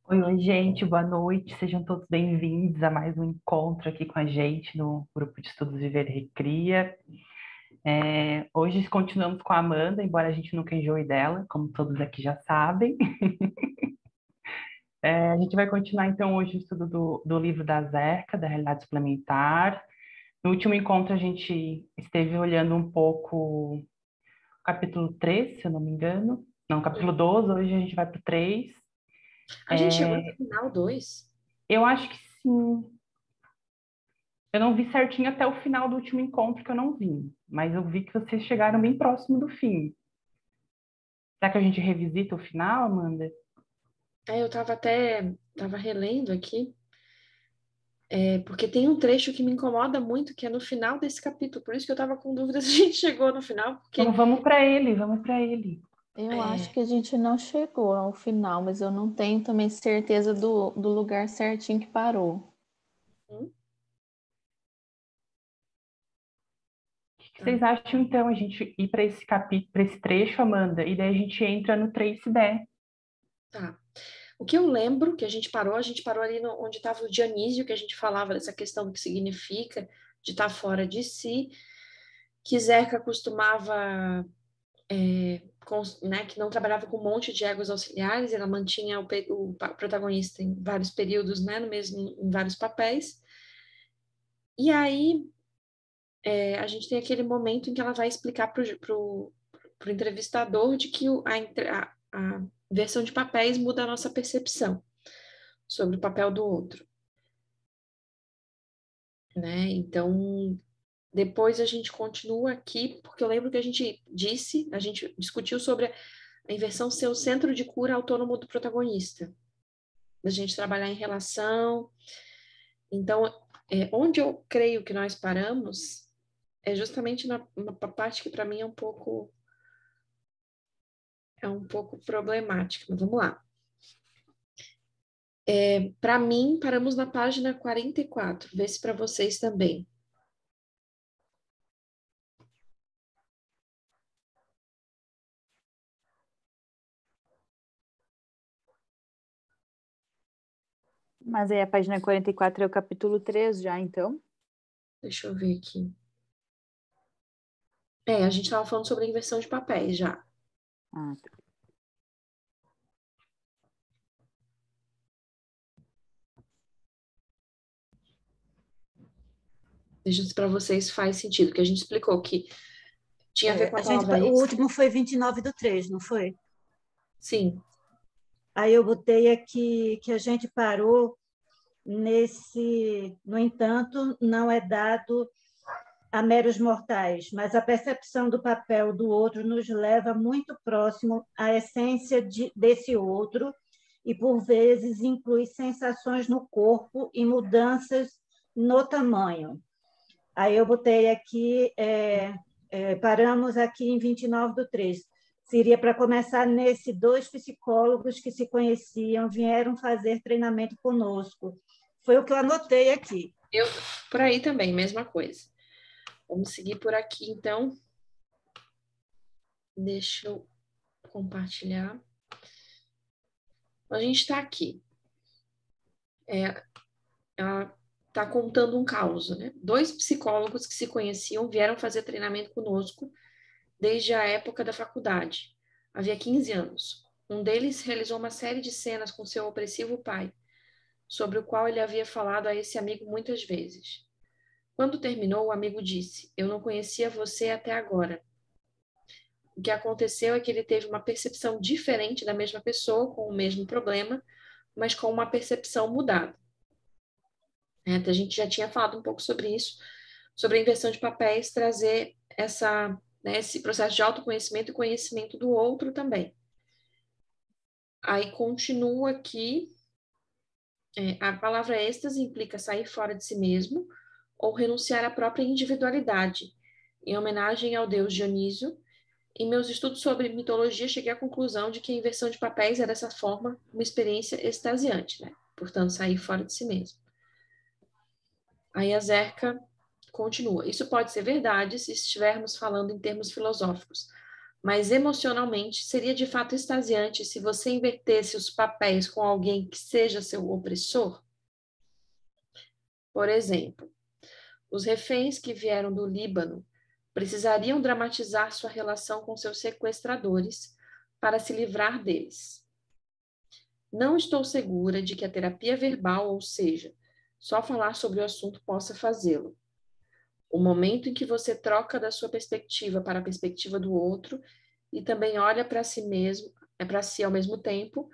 Oi, oi, gente, boa noite. Sejam todos bem-vindos a mais um encontro aqui com a gente no Grupo de Estudos Viver e Recria. Hoje continuamos com a Amanda, embora a gente nunca enjoe dela, como todos aqui já sabem. A gente vai continuar então hoje o estudo do livro da Zerca, da Realidade Suplementar. No último encontro a gente esteve olhando um pouco o capítulo 3, se eu não me engano. Não, capítulo 12, hoje a gente vai para o 3. A gente chegou no final 2. Eu acho que sim. Eu não vi certinho até o final do último encontro que eu não vi, mas eu vi que vocês chegaram bem próximo do fim. Será que a gente revisita o final, Amanda? Eu tava relendo aqui, porque tem um trecho que me incomoda muito, que é no final desse capítulo. Por isso que eu tava com dúvida se a gente chegou no final, Então porque vamos para ele, vamos para ele. Eu acho é, que a gente não chegou ao final, mas eu não tenho também certeza do lugar certinho que parou. hum, O que tá, vocês acham então a gente ir para esse capítulo, para esse trecho, Amanda? E daí a gente entra no 3 se der. tá. O que eu lembro que a gente parou ali onde estava o Dionísio, que a gente falava dessa questão do que significa de estar fora de si, que Zeca costumava né, que não trabalhava com um monte de egos auxiliares, ela mantinha o protagonista em vários períodos, né, no mesmo, em vários papéis. E aí a gente tem aquele momento em que ela vai explicar para o entrevistador de que a versão de papéis muda a nossa percepção sobre o papel do outro, né? Então, depois a gente continua aqui, porque eu lembro que a gente discutiu sobre a inversão ser o centro de cura autônomo do protagonista, da gente trabalhar em relação. Então, onde eu creio que nós paramos é justamente na parte que para mim é um pouco problemática. Mas vamos lá. Para mim, paramos na página 44. Vê se para vocês também. Mas aí a página 44 é o capítulo 3 já, então? Deixa eu ver aqui. A gente estava falando sobre a inversão de papéis já. Ah, tá. Veja se para vocês faz sentido, que a gente explicou que tinha a ver com a palavra O extra. último foi 29/3, não foi? Sim, Aí eu botei aqui que a gente parou nesse, no entanto, não é dado a meros mortais, mas a percepção do papel do outro nos leva muito próximo à essência desse outro e, por vezes, inclui sensações no corpo e mudanças no tamanho. Aí eu botei aqui, paramos aqui em 29/3. Seria para começar nesse, dois psicólogos que se conheciam vieram fazer treinamento conosco. Foi o que eu anotei aqui. eu por aí também, mesma coisa. Vamos seguir por aqui, então. Deixa eu compartilhar. A gente está aqui. Ela está contando um caos, né? Dois psicólogos que se conheciam vieram fazer treinamento conosco desde a época da faculdade. Havia 15 anos. Um deles realizou uma série de cenas com seu opressivo pai, sobre o qual ele havia falado a esse amigo muitas vezes. Quando terminou, o amigo disse: Eu não conhecia você até agora. O que aconteceu é que ele teve uma percepção diferente da mesma pessoa, com o mesmo problema, mas com uma percepção mudada. A gente já tinha falado um pouco sobre isso, sobre a inversão de papéis, trazer esse processo de autoconhecimento e conhecimento do outro também. Aí continua aqui, a palavra êxtase implica sair fora de si mesmo ou renunciar à própria individualidade, em homenagem ao deus Dionísio. Em meus estudos sobre mitologia, cheguei à conclusão de que a inversão de papéis é, dessa forma, uma experiência extasiante, né? Portanto, sair fora de si mesmo. Aí a Zerca continua. Isso pode ser verdade se estivermos falando em termos filosóficos, mas emocionalmente seria de fato extasiante se você invertesse os papéis com alguém que seja seu opressor? Por exemplo, os reféns que vieram do Líbano precisariam dramatizar sua relação com seus sequestradores para se livrar deles. Não estou segura de que a terapia verbal, ou seja, só falar sobre o assunto, possa fazê-lo. O momento em que você troca da sua perspectiva para a perspectiva do outro e também olha para si mesmo, para si ao mesmo tempo,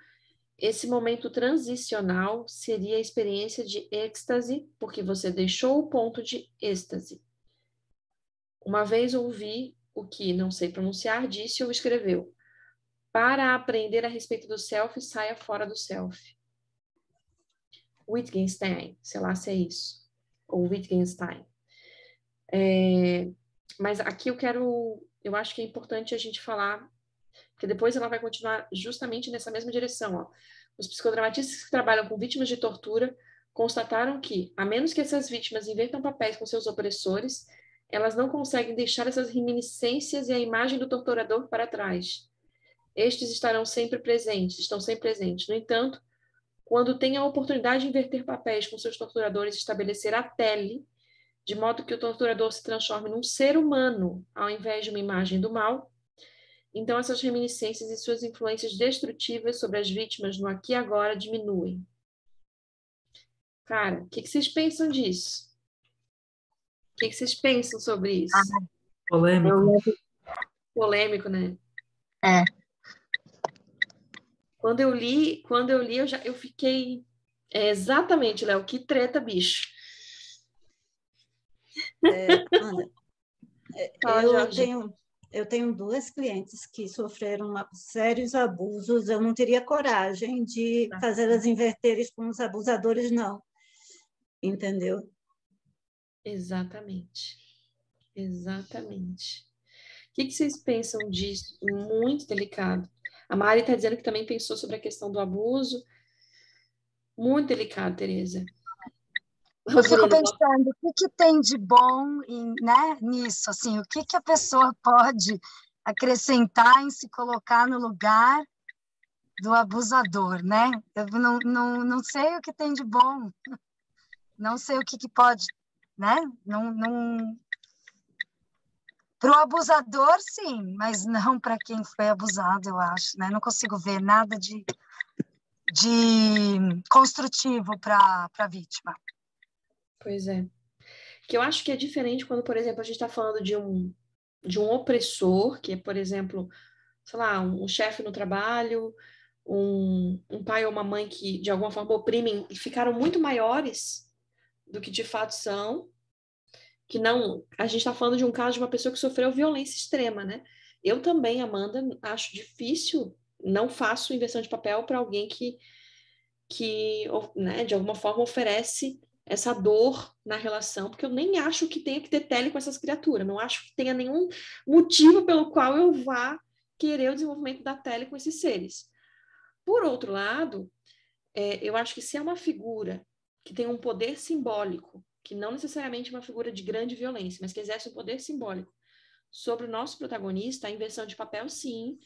esse momento transicional seria a experiência de êxtase, porque você deixou o ponto de êxtase. Uma vez ouvi o que, não sei pronunciar, disse ou escreveu: para aprender a respeito do self, saia fora do self. Wittgenstein, sei lá se é isso, ou Wittgenstein. Mas aqui eu acho que é importante a gente falar, porque depois ela vai continuar justamente nessa mesma direção. Ó. Os psicodramatistas que trabalham com vítimas de tortura constataram que, a menos que essas vítimas invertam papéis com seus opressores, elas não conseguem deixar essas reminiscências e a imagem do torturador para trás. Estes estão sempre presentes. No entanto, quando têm a oportunidade de inverter papéis com seus torturadores e estabelecer a tele, de modo que o torturador se transforme num ser humano, ao invés de uma imagem do mal, então essas reminiscências e suas influências destrutivas sobre as vítimas no aqui e agora diminuem. Cara, o que vocês pensam disso? O que vocês pensam sobre isso? Polêmico. Polêmico, né? É. Quando eu li, eu fiquei... exatamente, Léo, que treta, bicho. Ana, eu tenho duas clientes que sofreram sérios abusos. Eu não teria coragem de fazê-las inverterem com os abusadores, não. Entendeu? Exatamente. O que vocês pensam disso? Muito delicado. A Mari está dizendo que também pensou sobre a questão do abuso. Muito delicado, Tereza. Eu fico pensando, o que tem de bom nisso? Assim, o que a pessoa pode acrescentar em se colocar no lugar do abusador, né? Eu não sei o que tem de bom. Não sei o que pode, né? Para o abusador, sim, mas não para quem foi abusado, eu acho, né? Não consigo ver nada de construtivo para a vítima. Pois é. Que eu acho que é diferente quando, por exemplo, a gente está falando de um opressor, que é, por exemplo, sei lá, um chefe no trabalho, um pai ou uma mãe que, de alguma forma, oprimem e ficaram muito maiores do que de fato são, que não... A gente está falando de um caso de uma pessoa que sofreu violência extrema, né? Eu também, Amanda, acho difícil, não faço inversão de papel para alguém que né, de alguma forma oferece essa dor na relação, porque eu nem acho que tenha que ter tele com essas criaturas, não acho que tenha nenhum motivo pelo qual eu vá querer o desenvolvimento da tele com esses seres. Por outro lado, eu acho que se é uma figura que tem um poder simbólico, que não necessariamente é uma figura de grande violência, mas que exerce um poder simbólico sobre o nosso protagonista, a inversão de papel, sim,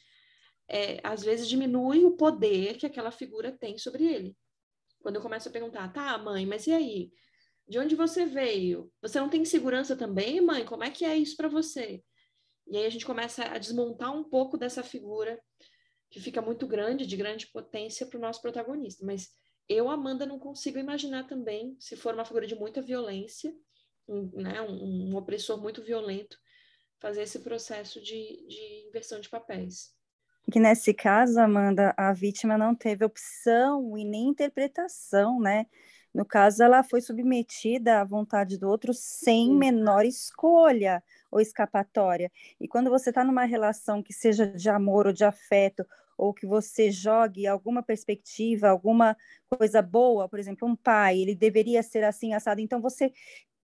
às vezes diminui o poder que aquela figura tem sobre ele. Quando eu começo a perguntar, tá, mãe, mas e aí? De onde você veio? Você não tem segurança também, mãe? Como é que é isso para você? E aí a gente começa a desmontar um pouco dessa figura que fica muito grande, de grande potência para o nosso protagonista. Mas eu, Amanda, não consigo imaginar também, se for uma figura de muita violência, um opressor muito violento, fazer esse processo de inversão de papéis. Que nesse caso, Amanda, a vítima não teve opção e nem interpretação, né? No caso, ela foi submetida à vontade do outro sem menor escolha ou escapatória. E quando você está numa relação que seja de amor ou de afeto, ou que você jogue alguma perspectiva, alguma coisa boa, por exemplo, um pai, ele deveria ser assim, assado, então você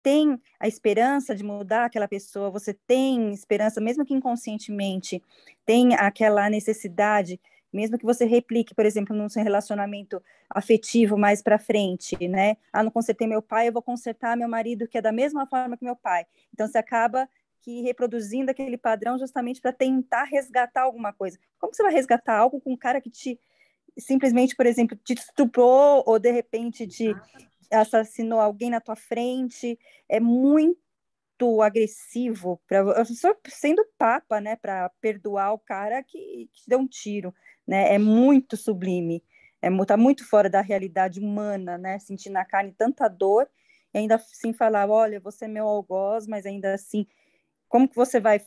tem a esperança de mudar aquela pessoa, você tem esperança, mesmo que inconscientemente, tem aquela necessidade, mesmo que você replique, por exemplo, num seu relacionamento afetivo mais para frente, né? Não consertei meu pai, eu vou consertar meu marido, que é da mesma forma que meu pai. Então, você acaba que reproduzindo aquele padrão justamente para tentar resgatar alguma coisa. Como você vai resgatar algo com um cara que te simplesmente, por exemplo, te estuprou ou de repente te assassinou alguém na tua frente? É muito agressivo, eu estou sendo papa, né, para perdoar o cara que deu um tiro, né? É muito sublime, tá muito fora da realidade humana, né? Sentir na carne tanta dor e ainda assim falar, olha, você é meu algoz, mas ainda assim, como que você vai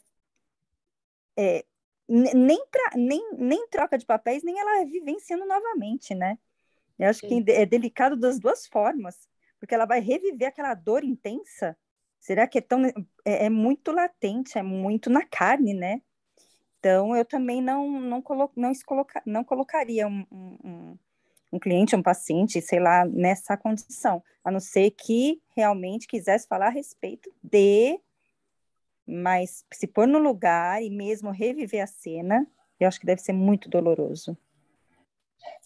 nem troca de papéis, nem ela vivenciando novamente, né? Eu acho que é delicado das duas formas, porque ela vai reviver aquela dor intensa. Será que é muito latente, é muito na carne, né? Então, eu também não colocaria um cliente, um paciente, sei lá, nessa condição, a não ser que realmente quisesse falar a respeito mas se pôr no lugar e mesmo reviver a cena, eu acho que deve ser muito doloroso.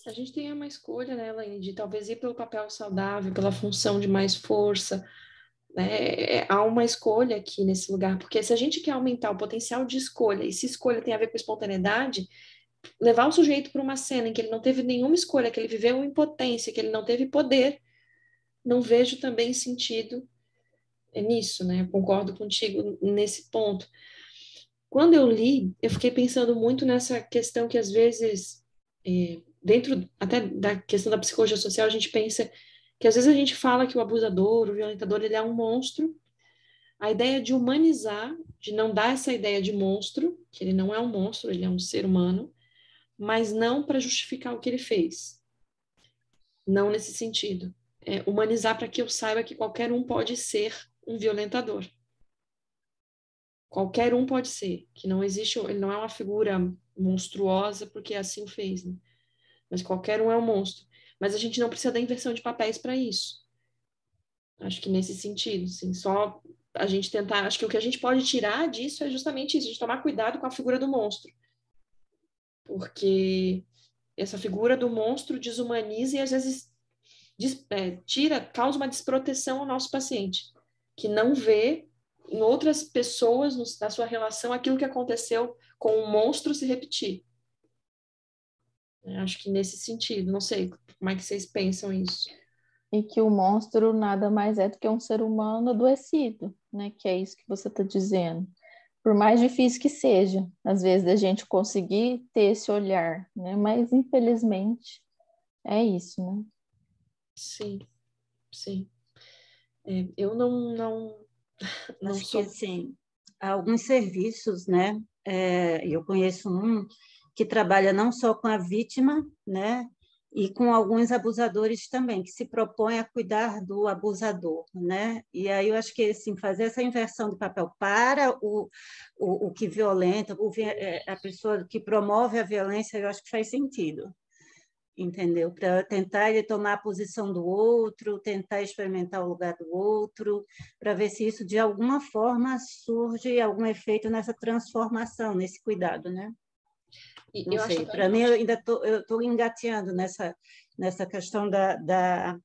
A gente tem uma escolha, né, Elaine, de talvez ir pelo papel saudável, pela função de mais força, né? Há uma escolha aqui nesse lugar, porque se a gente quer aumentar o potencial de escolha, e se escolha tem a ver com espontaneidade, levar o sujeito para uma cena em que ele não teve nenhuma escolha, que ele viveu impotência, que ele não teve poder, não vejo também sentido nisso, né? Eu concordo contigo nesse ponto. Quando eu li, eu fiquei pensando muito nessa questão que às vezes, dentro até da questão da psicologia social, a gente pensa que às vezes a gente fala que o abusador, o violentador, ele é um monstro. A ideia de humanizar, de não dar essa ideia de monstro, que ele não é um monstro, ele é um ser humano, mas não para justificar o que ele fez. Não nesse sentido. Humanizar para que eu saiba que qualquer um pode ser um violentador. Qualquer um pode ser, que não existe, ele não é uma figura monstruosa porque assim o fez, né? Mas qualquer um é um monstro. Mas a gente não precisa da inversão de papéis para isso. Acho que nesse sentido, assim, só a gente tentar, acho que o que a gente pode tirar disso é justamente isso, a gente tomar cuidado com a figura do monstro. Porque essa figura do monstro desumaniza e às vezes causa uma desproteção ao nosso paciente, que não vê em outras pessoas, na sua relação, aquilo que aconteceu com o monstro se repetir. Acho que nesse sentido, não sei como é que vocês pensam isso. E que o monstro nada mais é do que um ser humano adoecido, né? Que é isso que você está dizendo. Por mais difícil que seja, às vezes, a gente conseguir ter esse olhar, né? Mas, infelizmente, é isso, né? Sim, sim. Eu não Acho sou... que, assim, há alguns serviços, né? Eu conheço um que trabalha não só com a vítima, né? E com alguns abusadores também, que se propõe a cuidar do abusador, né? E aí eu acho que, assim, fazer essa inversão do papel para o que violenta, a pessoa que promove a violência, eu acho que faz sentido, entendeu? Para tentar ele tomar a posição do outro, tentar experimentar o lugar do outro, para ver se isso, de alguma forma, surge algum efeito nessa transformação, nesse cuidado, né? Não sei, para mim, eu ainda estou engateando nessa questão da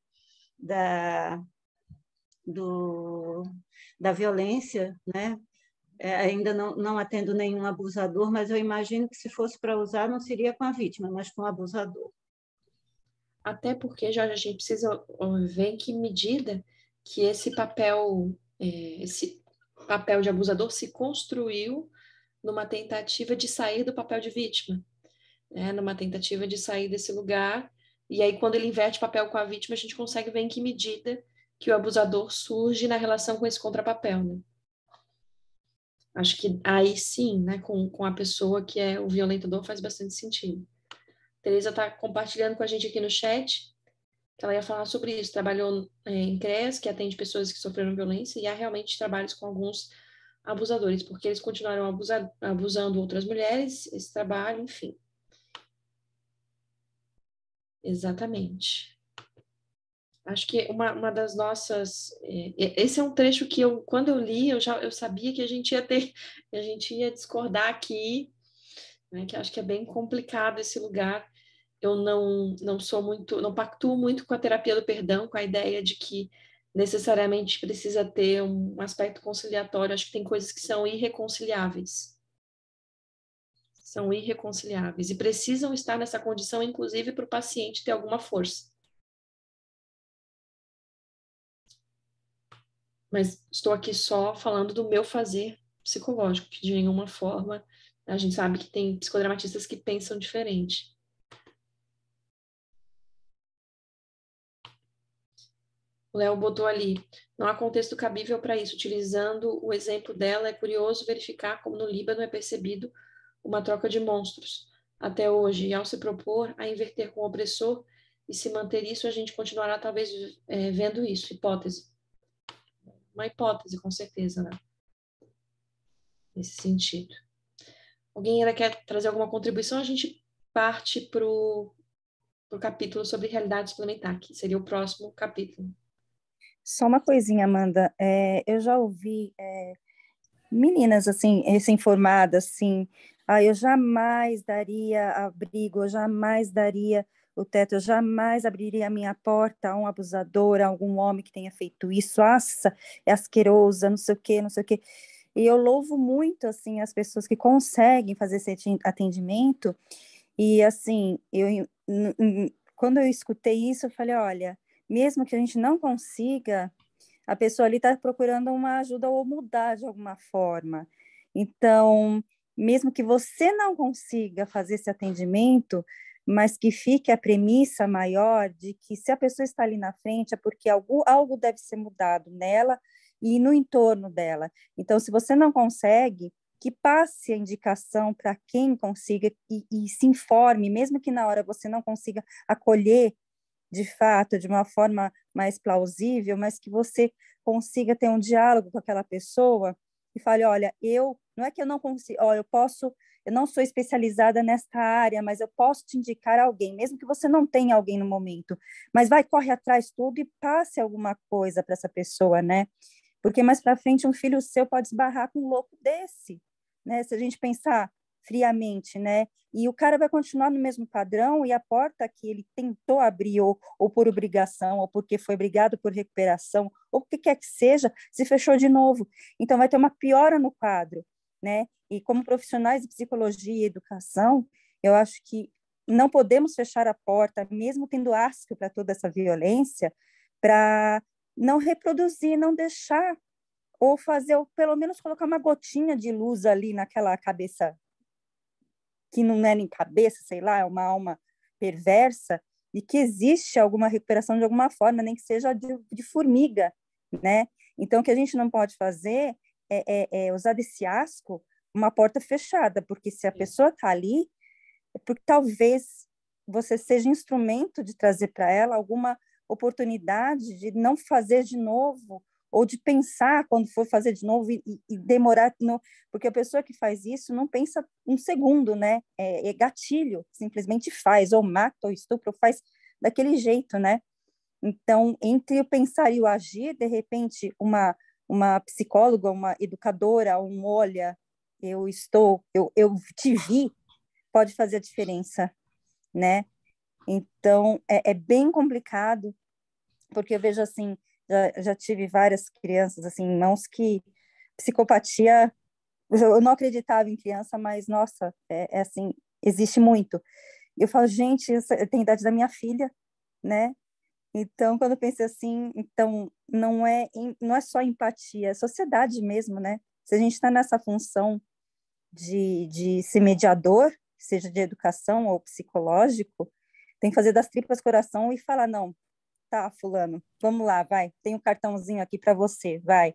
violência, né? Ainda não atendo nenhum abusador, mas eu imagino que se fosse para usar, não seria com a vítima, mas com o abusador. Até porque já a gente precisa ver em que medida que esse papel de abusador se construiu numa tentativa de sair do papel de vítima, né? Numa tentativa de sair desse lugar. E aí, quando ele inverte papel com a vítima, a gente consegue ver em que medida que o abusador surge na relação com esse contrapapel, né? Acho que aí sim, né, com a pessoa que é o violentador, faz bastante sentido. Tereza está compartilhando com a gente aqui no chat que ela ia falar sobre isso. Trabalhou em CREAS, que atende pessoas que sofreram violência, e há realmente trabalhos com alguns abusadores, porque eles continuaram abusando outras mulheres, esse trabalho, enfim. Exatamente. Acho que uma das nossas... esse é um trecho que quando eu li, eu sabia que a gente ia discordar aqui, né, que acho que é bem complicado esse lugar. Eu não pactuo muito com a terapia do perdão, com a ideia de que necessariamente precisa ter um aspecto conciliatório. Acho que tem coisas que são irreconciliáveis. São irreconciliáveis e precisam estar nessa condição, inclusive para o paciente ter alguma força. Mas estou aqui só falando do meu fazer psicológico, que de nenhuma forma a gente sabe que tem psicodramatistas que pensam diferente. O Léo botou ali, não há contexto cabível para isso. Utilizando o exemplo dela, é curioso verificar como no Líbano é percebido uma troca de monstros até hoje, e ao se propor a inverter com o opressor e se manter isso, a gente continuará talvez vendo isso. Hipótese. Uma hipótese, com certeza, né? Nesse sentido. Alguém ainda quer trazer alguma contribuição? A gente parte para o capítulo sobre realidade suplementar, que seria o próximo capítulo. Só uma coisinha, Amanda. Eu já ouvi meninas assim, recém-formadas, assim, eu jamais daria abrigo, eu jamais daria o teto, eu jamais abriria a minha porta a um abusador, a algum homem que tenha feito isso, nossa, é asquerosa, não sei o quê, não sei o quê. E eu louvo muito, assim, as pessoas que conseguem fazer esse atendimento, e, assim, quando eu escutei isso, eu falei, olha, mesmo que a gente não consiga, a pessoa ali está procurando uma ajuda ou mudar de alguma forma. Então, mesmo que você não consiga fazer esse atendimento, mas que fique a premissa maior de que se a pessoa está ali na frente é porque algo deve ser mudado nela e no entorno dela. Então, se você não consegue, que passe a indicação para quem consiga e se informe, mesmo que na hora você não consiga acolher de fato, de uma forma mais plausível, mas que você consiga ter um diálogo com aquela pessoa e fale, olha, não é que eu não consigo, eu não sou especializada nesta área, mas eu posso te indicar alguém, mesmo que você não tenha alguém no momento, mas corre atrás tudo e passe alguma coisa para essa pessoa, né? Porque mais para frente um filho seu pode esbarrar com um louco desse, né? Se a gente pensar friamente, né? E o cara vai continuar no mesmo padrão e a porta que ele tentou abrir ou por obrigação, ou porque foi obrigado por recuperação, ou o que quer que seja, se fechou de novo. Então vai ter uma piora no quadro, né? E como profissionais de psicologia e educação, eu acho que não podemos fechar a porta, mesmo tendo asco para toda essa violência, para não reproduzir, não deixar, ou fazer, ou pelo menos colocar uma gotinha de luz ali naquela cabeça que não é nem cabeça, sei lá, é uma alma perversa, e que existe alguma recuperação de alguma forma, nem que seja de formiga, né? Então, o que a gente não pode fazer é usar desse asco uma porta fechada, porque se a pessoa está ali, é porque talvez você seja instrumento de trazer para ela alguma oportunidade de não fazer de novo, ou de pensar quando for fazer de novo e demorar, porque a pessoa que faz isso não pensa um segundo, né? É gatilho, simplesmente faz, ou mata, ou estupra, ou faz daquele jeito, né? Então, entre o pensar e o agir, de repente, uma psicóloga, uma educadora, olha, eu te vi, pode fazer a diferença, né? Então, é bem complicado, porque eu vejo assim, já tive várias crianças, assim, irmãos que psicopatia, eu não acreditava em criança, mas, nossa, assim, existe muito. E eu falo, gente, tem a idade da minha filha, né? Então, quando eu pensei assim, então, não é só empatia, é sociedade mesmo, né? Se a gente está nessa função de ser mediador, seja de educação ou psicológico, tem que fazer das tripas coração e falar, não, tá, fulano, vamos lá, vai, tem um cartãozinho aqui para você, vai.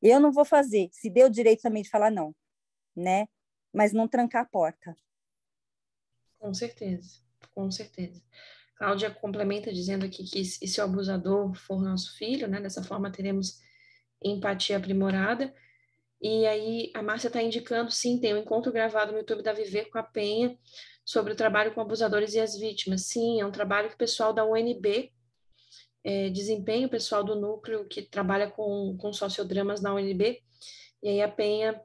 Eu não vou fazer, se deu o direito também de falar não, né? Mas não trancar a porta. Com certeza, com certeza. Cláudia complementa dizendo aqui que e se o abusador for nosso filho, né? Dessa forma teremos empatia aprimorada. E aí a Márcia está indicando, sim, tem um encontro gravado no YouTube da Viver com a Penha sobre o trabalho com abusadores e as vítimas. Sim, é um trabalho que o pessoal da UNB desempenha, o pessoal do núcleo que trabalha com sociodramas na UNB. E aí a Penha,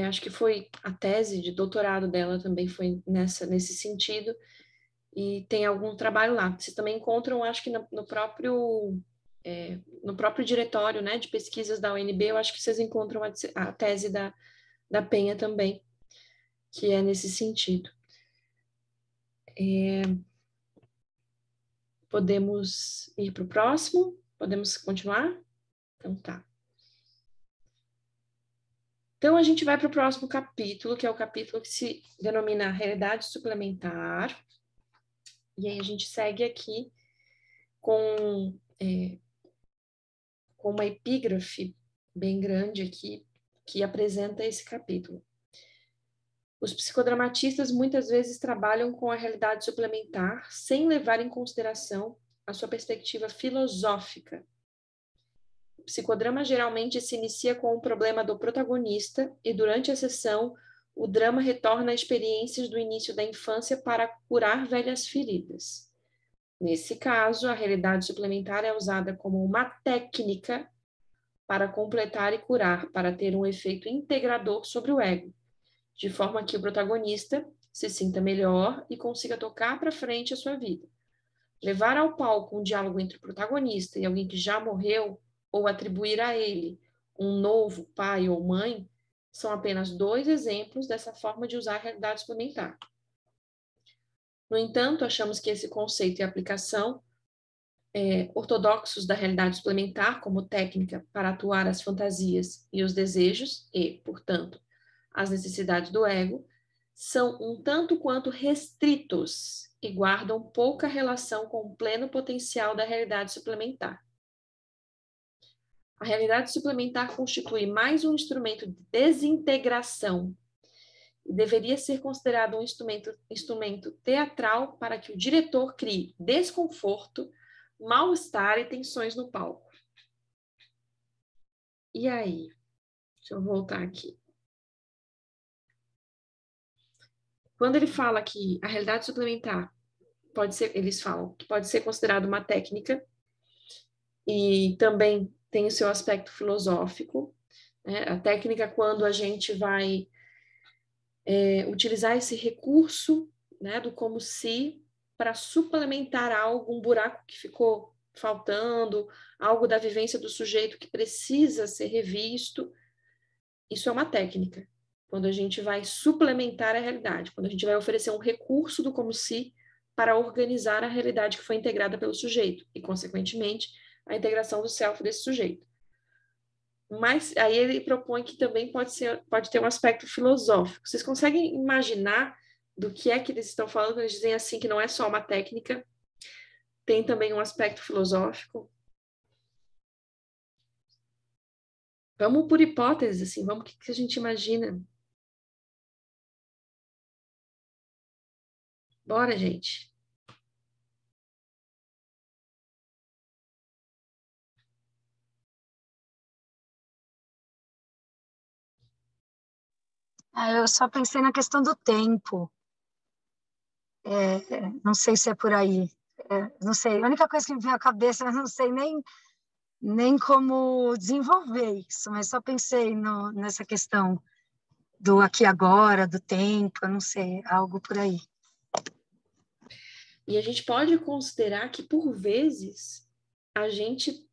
acho que foi a tese de doutorado dela também foi nesse sentido. E tem algum trabalho lá. Vocês também encontram, acho que no próprio no próprio diretório, né, de pesquisas da UNB, eu acho que vocês encontram a tese da Penha também, que é nesse sentido. Podemos ir para o próximo? Podemos continuar? Então tá. Então a gente vai para o próximo capítulo, que é o capítulo que se denomina Realidade Suplementar. E aí a gente segue aqui com uma epígrafe bem grande aqui, que apresenta esse capítulo. Os psicodramatistas muitas vezes trabalham com a realidade suplementar sem levar em consideração a sua perspectiva filosófica. O psicodrama geralmente se inicia com o problema do protagonista e durante a sessão o drama retorna a experiências do início da infância para curar velhas feridas. Nesse caso, a realidade suplementar é usada como uma técnica para completar e curar, para ter um efeito integrador sobre o ego, de forma que o protagonista se sinta melhor e consiga tocar para frente a sua vida. Levar ao palco um diálogo entre o protagonista e alguém que já morreu, ou atribuir a ele um novo pai ou mãe, são apenas 2 exemplos dessa forma de usar a realidade suplementar. No entanto, achamos que esse conceito e aplicação ortodoxos da realidade suplementar como técnica para atuar as fantasias e os desejos e, portanto, as necessidades do ego, são um tanto quanto restritos e guardam pouca relação com o pleno potencial da realidade suplementar. A realidade suplementar constitui mais um instrumento de desintegração e deveria ser considerado um instrumento teatral para que o diretor crie desconforto, mal-estar e tensões no palco. E aí? Deixa eu voltar aqui. Quando ele fala que a realidade suplementar eles falam que pode ser considerado uma técnica e também tem o seu aspecto filosófico, né? A técnica quando a gente vai utilizar esse recurso, né, do como se para suplementar algo, um buraco que ficou faltando, algo da vivência do sujeito que precisa ser revisto. Isso é uma técnica. Quando a gente vai suplementar a realidade, quando a gente vai oferecer um recurso do como se para organizar a realidade que foi integrada pelo sujeito e, consequentemente, a integração do self desse sujeito. Mas aí ele propõe que também pode ter um aspecto filosófico. Vocês conseguem imaginar do que é que eles estão falando? Eles dizem assim que não é só uma técnica, tem também um aspecto filosófico. Vamos por hipótese, assim, vamos o que a gente imagina. Bora, gente. Eu só pensei na questão do tempo. Não sei se é por aí. Não sei. A única coisa que me veio à cabeça, eu não sei nem como desenvolver isso, mas só pensei nessa questão do aqui e agora, do tempo, eu não sei, algo por aí. E a gente pode considerar que, por vezes, a gente,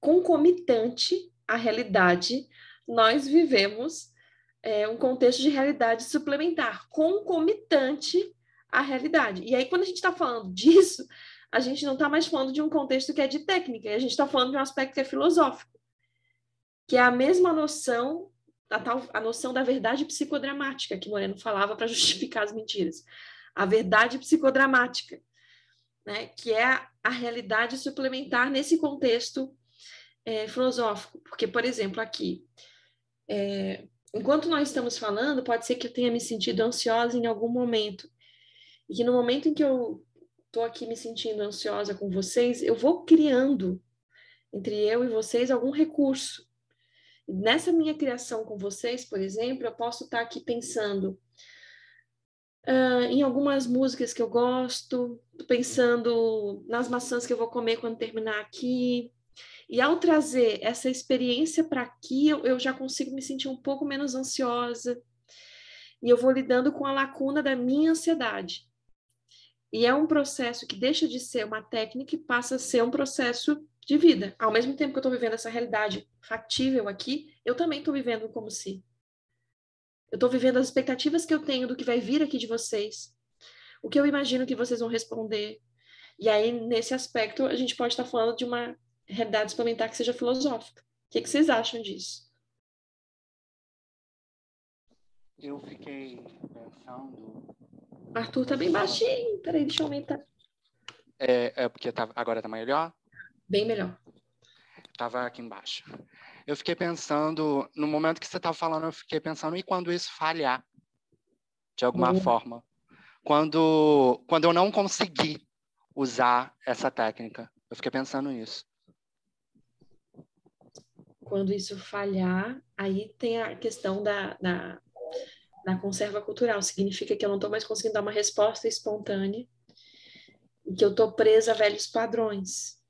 concomitante à realidade, nós vivemos um contexto de realidade suplementar, concomitante à realidade. E aí, quando a gente está falando disso, a gente não está mais falando de um contexto que é de técnica, a gente está falando de um aspecto que é filosófico, que é a mesma noção, a noção da verdade psicodramática que Moreno falava para justificar as mentiras. A verdade psicodramática, né, que é a realidade suplementar nesse contexto filosófico. Porque, por exemplo, aqui, enquanto nós estamos falando, pode ser que eu tenha me sentido ansiosa em algum momento, e que no momento em que eu estou aqui me sentindo ansiosa com vocês, eu vou criando, entre eu e vocês, algum recurso. Nessa minha criação com vocês, por exemplo, eu posso estar aqui pensando em algumas músicas que eu gosto, pensando nas maçãs que eu vou comer quando terminar aqui. E ao trazer essa experiência para aqui, eu já consigo me sentir um pouco menos ansiosa. E eu vou lidando com a lacuna da minha ansiedade. E é um processo que deixa de ser uma técnica e passa a ser um processo de vida. Ao mesmo tempo que eu estou vivendo essa realidade factível aqui, eu também estou vivendo como se. Eu estou vivendo as expectativas que eu tenho do que vai vir aqui de vocês. O que eu imagino que vocês vão responder. E aí, nesse aspecto, a gente pode estar falando de uma realidade suplementar que seja filosófica. O que vocês acham disso? Eu fiquei pensando... Arthur tá bem baixinho. Peraí, deixa eu aumentar. Porque agora tá melhor? Bem melhor. Estava aqui embaixo. Eu fiquei pensando, no momento que você estava falando, eu fiquei pensando, e quando isso falhar? De alguma forma. Quando eu não conseguir usar essa técnica. Eu fiquei pensando nisso. Quando isso falhar, aí tem a questão da conserva cultural. Significa que eu não estou mais conseguindo dar uma resposta espontânea e que eu estou presa a velhos padrões.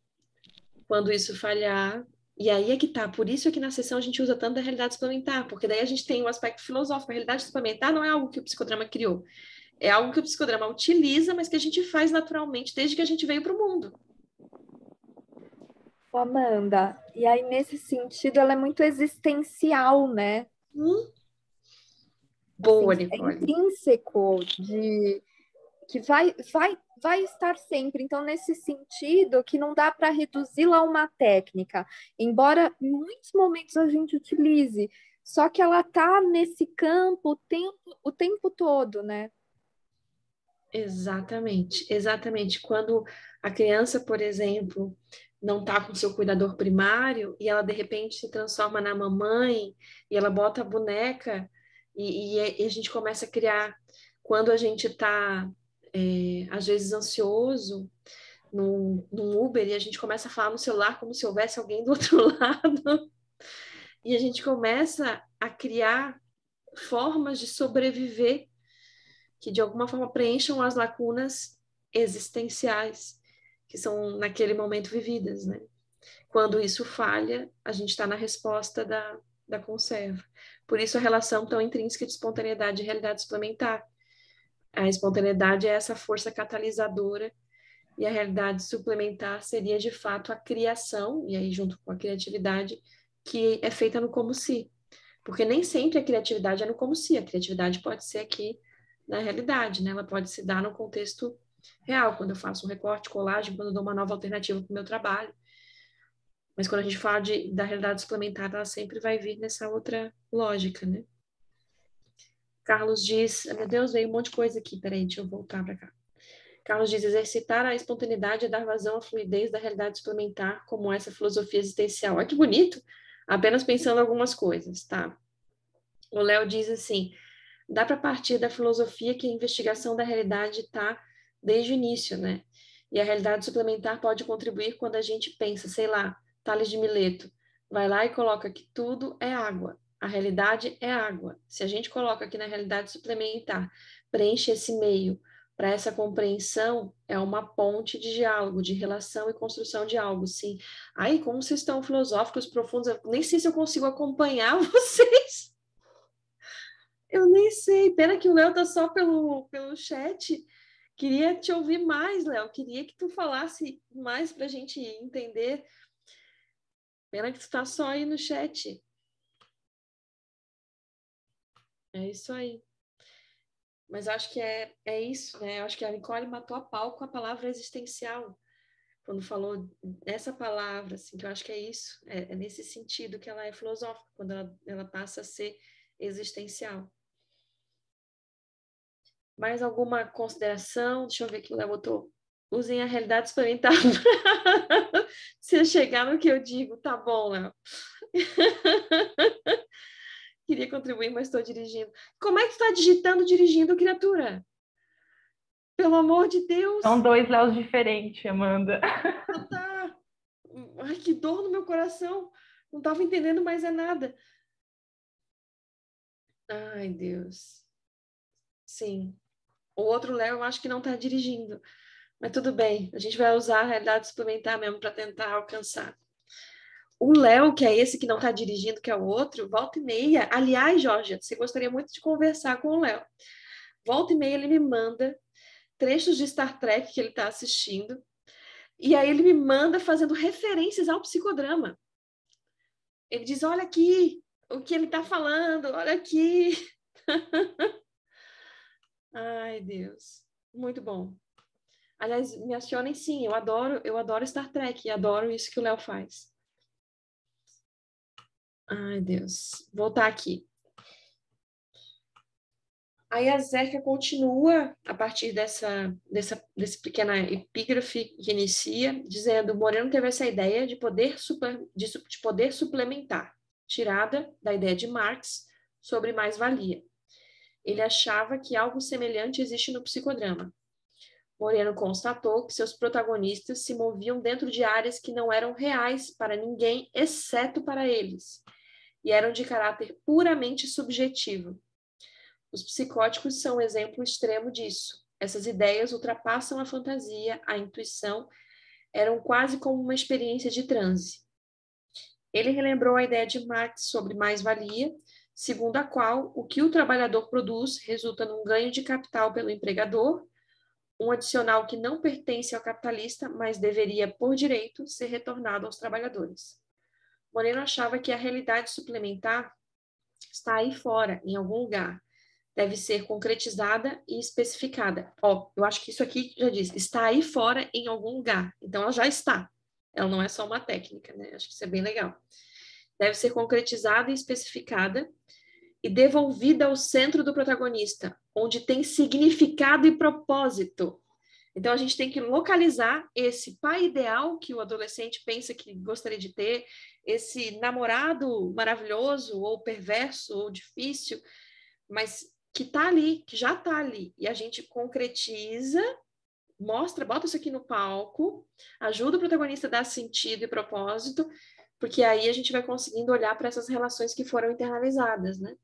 Quando isso falhar, e aí é que tá. Por isso é que na sessão a gente usa tanto a realidade suplementar, porque daí a gente tem um aspecto filosófico. A realidade suplementar não é algo que o psicodrama criou. É algo que o psicodrama utiliza, mas que a gente faz naturalmente desde que a gente veio para o mundo. Amanda, e aí nesse sentido ela é muito existencial, né? Boa, assim, Nicole. É intrínseco de que vai estar sempre. Então, nesse sentido, que não dá para reduzi-la a uma técnica, embora em muitos momentos a gente utilize, só que ela está nesse campo o tempo todo, né? Exatamente, exatamente. Quando a criança, por exemplo, não está com seu cuidador primário e ela de repente se transforma na mamãe e ela bota a boneca e a gente começa a criar. Quando a gente está, às vezes, ansioso num Uber e a gente começa a falar no celular como se houvesse alguém do outro lado e a gente começa a criar formas de sobreviver que de alguma forma preencham as lacunas existenciais que são naquele momento vividas, né? Quando isso falha, a gente está na resposta da conserva. Por isso a relação tão intrínseca de espontaneidade e realidade suplementar. A espontaneidade é essa força catalisadora e a realidade suplementar seria de fato a criação, e aí junto com a criatividade, que é feita no como se. Porque nem sempre a criatividade é no como se, a criatividade pode ser aqui na realidade, né? Ela pode se dar no contexto real, quando eu faço um recorte, colagem, quando eu dou uma nova alternativa para o meu trabalho. Mas quando a gente fala da realidade suplementar, ela sempre vai vir nessa outra lógica, né? Carlos diz, meu Deus, veio um monte de coisa aqui, peraí, deixa eu voltar para cá. Carlos diz, exercitar a espontaneidade é dar vazão à fluidez da realidade suplementar, como essa filosofia existencial. Olha que bonito! Apenas pensando algumas coisas, tá? O Léo diz assim, dá para partir da filosofia que a investigação da realidade está desde o início, né? E a realidade suplementar pode contribuir quando a gente pensa, sei lá, Tales de Mileto, vai lá e coloca que tudo é água. A realidade é água. Se a gente coloca aqui na realidade suplementar, preenche esse meio para essa compreensão, é uma ponte de diálogo, de relação e construção de algo, sim. Ai, como vocês estão filosóficos, profundos, eu nem sei se eu consigo acompanhar vocês. Eu nem sei. Pena que o Léo tá só pelo chat. Queria te ouvir mais, Léo. Queria que tu falasse mais para a gente entender. Pena que tu tá só aí no chat. É isso aí. Mas acho que é isso, né? Eu acho que a Nicole matou a pau com a palavra existencial. Quando falou essa palavra, assim, que eu acho que é isso. É nesse sentido que ela é filosófica, quando ela passa a ser existencial. Mais alguma consideração? Deixa eu ver aqui o Léo botou. Usem a realidade experimental. Se eu chegar no que eu digo, tá bom, Léo. Queria contribuir, mas estou dirigindo. Como é que tu tá digitando dirigindo, criatura? Pelo amor de Deus. São dois Léos diferentes, Amanda. Tá. Ai, que dor no meu coração. Não estava entendendo mais nada. Ai, Deus. Sim. O outro Léo eu acho que não está dirigindo. Mas tudo bem, a gente vai usar a realidade suplementar mesmo para tentar alcançar. O Léo, que é esse que não está dirigindo, que é o outro, volta e meia. Aliás, Jorge, você gostaria muito de conversar com o Léo. Volta e meia ele me manda trechos de Star Trek que ele está assistindo E aí ele me manda fazendo referências ao psicodrama. Ele diz, olha aqui o que ele está falando, olha aqui. Ai, Deus. Muito bom. Aliás, me acionem sim, eu adoro Star Trek, e adoro isso que o Léo faz. Ai, Deus. Voltar aqui. Aí a Zerka continua, a partir desse pequena epígrafe que inicia, dizendo, Moreno teve essa ideia de poder suplementar, tirada da ideia de Marx sobre mais-valia. Ele achava que algo semelhante existe no psicodrama. Moreno constatou que seus protagonistas se moviam dentro de áreas que não eram reais para ninguém, exceto para eles, e eram de caráter puramente subjetivo. Os psicóticos são um exemplo extremo disso. Essas ideias ultrapassam a fantasia, a intuição, eram quase como uma experiência de transe. Ele relembrou a ideia de Marx sobre mais-valia, segundo a qual o que o trabalhador produz resulta num ganho de capital pelo empregador, um adicional que não pertence ao capitalista, mas deveria, por direito, ser retornado aos trabalhadores. Moreno achava que a realidade suplementar está aí fora, em algum lugar. Deve ser concretizada e especificada. Eu acho que isso aqui já diz, está aí fora em algum lugar. Então, ela já está. Ela não é só uma técnica, né? Acho que isso é bem legal. Deve ser concretizada e especificada e devolvida ao centro do protagonista, onde tem significado e propósito. Então, a gente tem que localizar esse pai ideal que o adolescente pensa que gostaria de ter, esse namorado maravilhoso, ou perverso, ou difícil, mas que está ali, que já está ali. E a gente concretiza, mostra, bota isso aqui no palco, ajuda o protagonista a dar sentido e propósito, porque aí a gente vai conseguindo olhar para essas relações que foram internalizadas, né?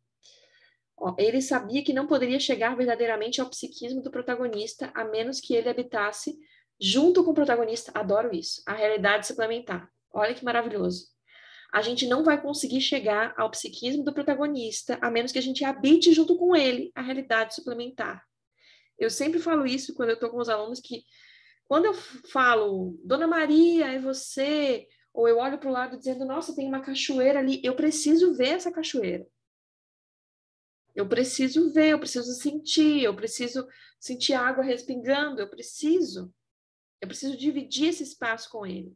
Ele sabia que não poderia chegar verdadeiramente ao psiquismo do protagonista, a menos que ele habitasse junto com o protagonista, adoro isso, a realidade suplementar. Olha que maravilhoso. A gente não vai conseguir chegar ao psiquismo do protagonista, a menos que a gente habite junto com ele a realidade suplementar. Eu sempre falo isso quando eu estou com os alunos, que quando eu falo, Dona Maria, é você, ou eu olho para o lado dizendo, nossa, tem uma cachoeira ali, eu preciso ver essa cachoeira. Eu preciso ver, eu preciso sentir a água respingando, eu preciso dividir esse espaço com ele.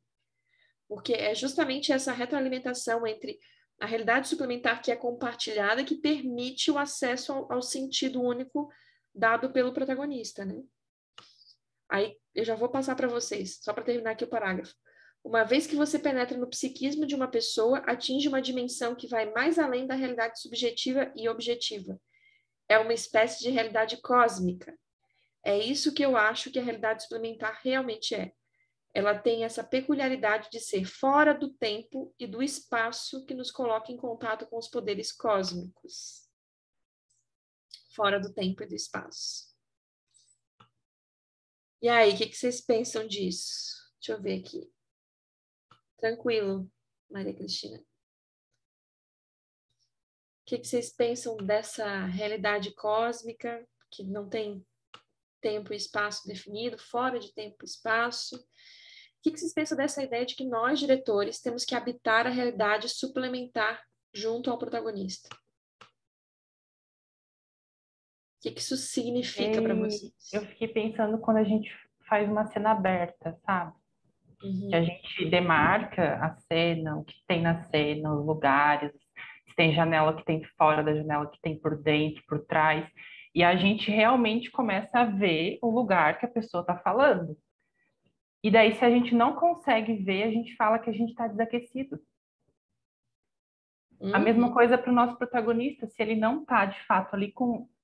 Porque é justamente essa retroalimentação entre a realidade suplementar que é compartilhada que permite o acesso ao sentido único dado pelo protagonista, né? Aí eu já vou passar para vocês, só para terminar aqui o parágrafo. Uma vez que você penetra no psiquismo de uma pessoa, atinge uma dimensão que vai mais além da realidade subjetiva e objetiva. É uma espécie de realidade cósmica. É isso que eu acho que a realidade suplementar realmente é. Ela tem essa peculiaridade de ser fora do tempo e do espaço que nos coloca em contato com os poderes cósmicos. Fora do tempo e do espaço. E aí, o que vocês pensam disso? Deixa eu ver aqui. Tranquilo, Maria Cristina. O que vocês pensam dessa realidade cósmica que não tem tempo e espaço definido, fora de tempo e espaço? O que vocês pensam dessa ideia de que nós, diretores, temos que habitar a realidade suplementar junto ao protagonista? O que isso significa para vocês? Eu fiquei pensando quando a gente faz uma cena aberta, sabe? Que a gente demarca a cena, o que tem na cena, os lugares, se tem janela, que tem fora da janela, que tem por dentro, por trás, e a gente realmente começa a ver o lugar que a pessoa está falando. E daí, se a gente não consegue ver, a gente fala que a gente está desaquecido. A mesma coisa para o nosso protagonista, se ele não está, de fato, ali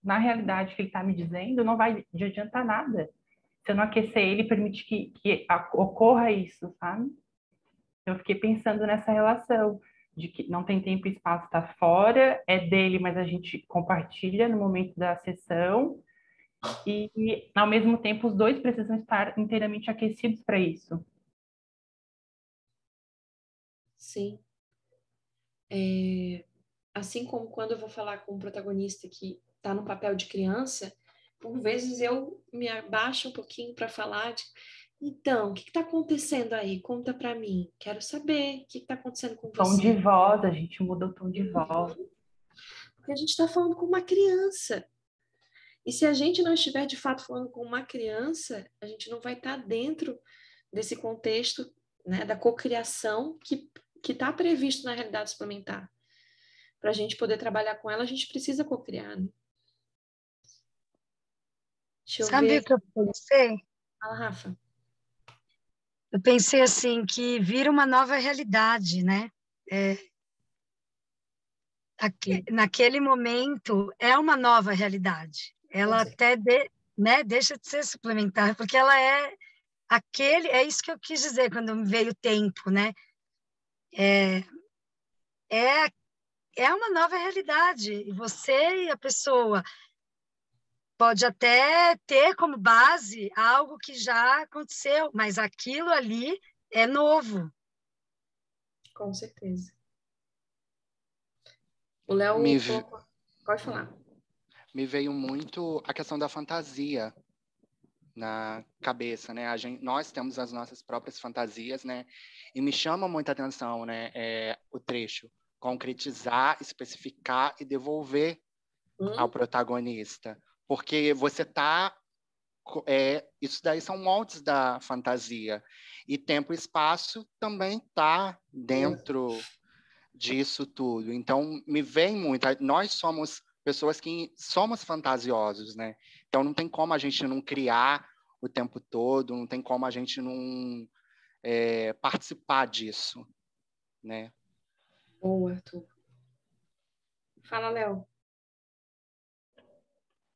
na realidade que ele está me dizendo, não vai adiantar nada. Se eu não aquecer ele, permite que ocorra isso, sabe? Eu fiquei pensando nessa relação de que não tem tempo e espaço, está fora, é dele, mas a gente compartilha no momento da sessão e, ao mesmo tempo, os dois precisam estar inteiramente aquecidos para isso. Sim. Assim como quando eu vou falar com um protagonista que está no papel de criança, por vezes eu me abaixo um pouquinho para falar, Então, o que está acontecendo aí? Conta para mim. Quero saber o que está acontecendo com Tom você. de voz, a gente muda o tom de voz. Porque a gente está falando com uma criança. E se a gente não estiver, de fato, falando com uma criança, a gente não vai estar dentro desse contexto, né, da cocriação que está previsto na realidade suplementar. Para a gente poder trabalhar com ela, a gente precisa cocriar, né? Deixa eu Sabe ver. o que eu pensei? Fala, Rafa. Eu pensei assim, que vira uma nova realidade, né? Naquele momento, é uma nova realidade. Ela até deixa de ser suplementar, porque ela é isso que eu quis dizer quando me veio o tempo, né? É uma nova realidade. E você e a pessoa pode até ter como base algo que já aconteceu, mas aquilo ali é novo. Com certeza. O Léo Me, colocou... Pode falar. me veio muito a questão da fantasia na cabeça, né? Nós temos as nossas próprias fantasias, né? E me chama muita atenção, né? O trecho concretizar, especificar e devolver ao protagonista, porque você tá isso daí são moldes da fantasia e tempo e espaço também tá dentro disso tudo. Então me vem muito. Nós somos pessoas que somos fantasiosos, né? Então não tem como a gente não criar o tempo todo, não tem como a gente não participar disso, né? Boa, Arthur. Fala, Léo.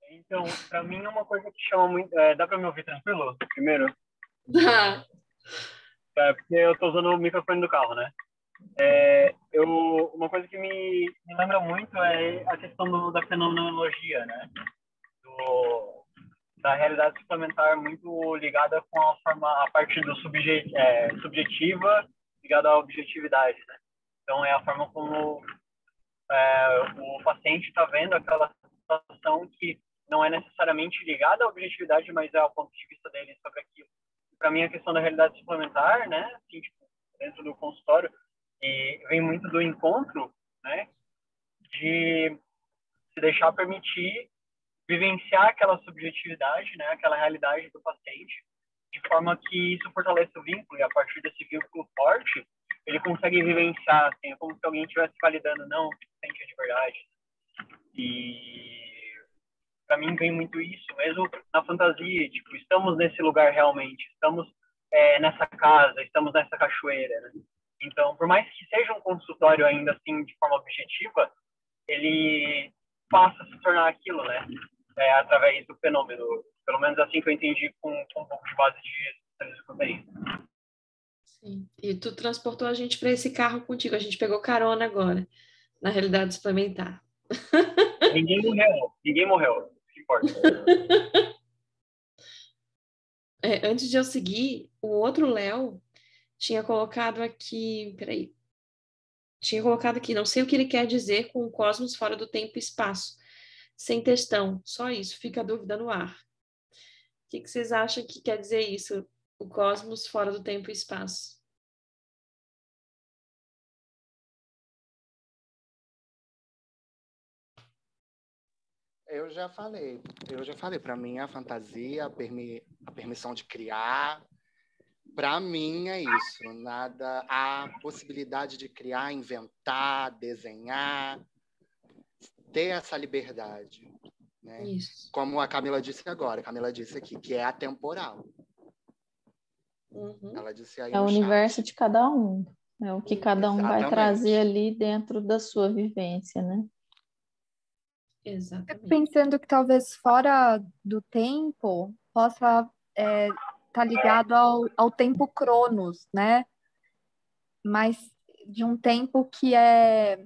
Então, para mim é uma coisa que chama muito... dá para me ouvir tranquilo, primeiro? Dá. Porque eu estou usando o microfone do carro, né? Uma coisa que me lembra muito é a questão da fenomenologia, né? Da realidade suplementar muito ligada com a parte do subjetiva ligada à objetividade, né? Então, é a forma como o paciente está vendo aquela situação que não é necessariamente ligada à objetividade, mas é ao ponto de vista dele sobre aquilo. Para mim, a questão da realidade suplementar, né, assim, tipo, dentro do consultório, vem muito do encontro, né, de se deixar permitir vivenciar aquela subjetividade, né, aquela realidade do paciente, de forma que isso fortalece o vínculo, e a partir desse vínculo forte, ele consegue vivenciar, assim, é como se alguém estivesse validando, não, o que sente de verdade. E para mim vem muito isso, mesmo na fantasia, tipo, estamos nesse lugar realmente, estamos nessa casa, estamos nessa cachoeira, né? Então, por mais que seja um consultório ainda assim, de forma objetiva, ele passa a se tornar aquilo, né? Através do fenômeno, pelo menos assim que eu entendi com um pouco de base de experiência. Sim, e tu transportou a gente para esse carro contigo, a gente pegou carona agora, na realidade suplementar. Ninguém morreu. Importa. Antes de eu seguir, o outro Léo tinha colocado aqui, não sei o que ele quer dizer com o cosmos fora do tempo e espaço, sem textão, só isso, fica a dúvida no ar. O que vocês acham que quer dizer isso, o cosmos fora do tempo e espaço? Eu já falei, para mim a fantasia, a permissão de criar, para mim é isso, nada, a possibilidade de criar, inventar, desenhar, ter essa liberdade, né? Isso. Como a Camila disse agora, a Camila disse aqui, que é atemporal. Uhum. Ela disse aí É o universo chat. de cada um, é o que cada um vai trazer ali dentro da sua vivência, né? Exatamente. Pensando que talvez fora do tempo possa estar ligado ao tempo Cronos, né? Mas de um tempo que é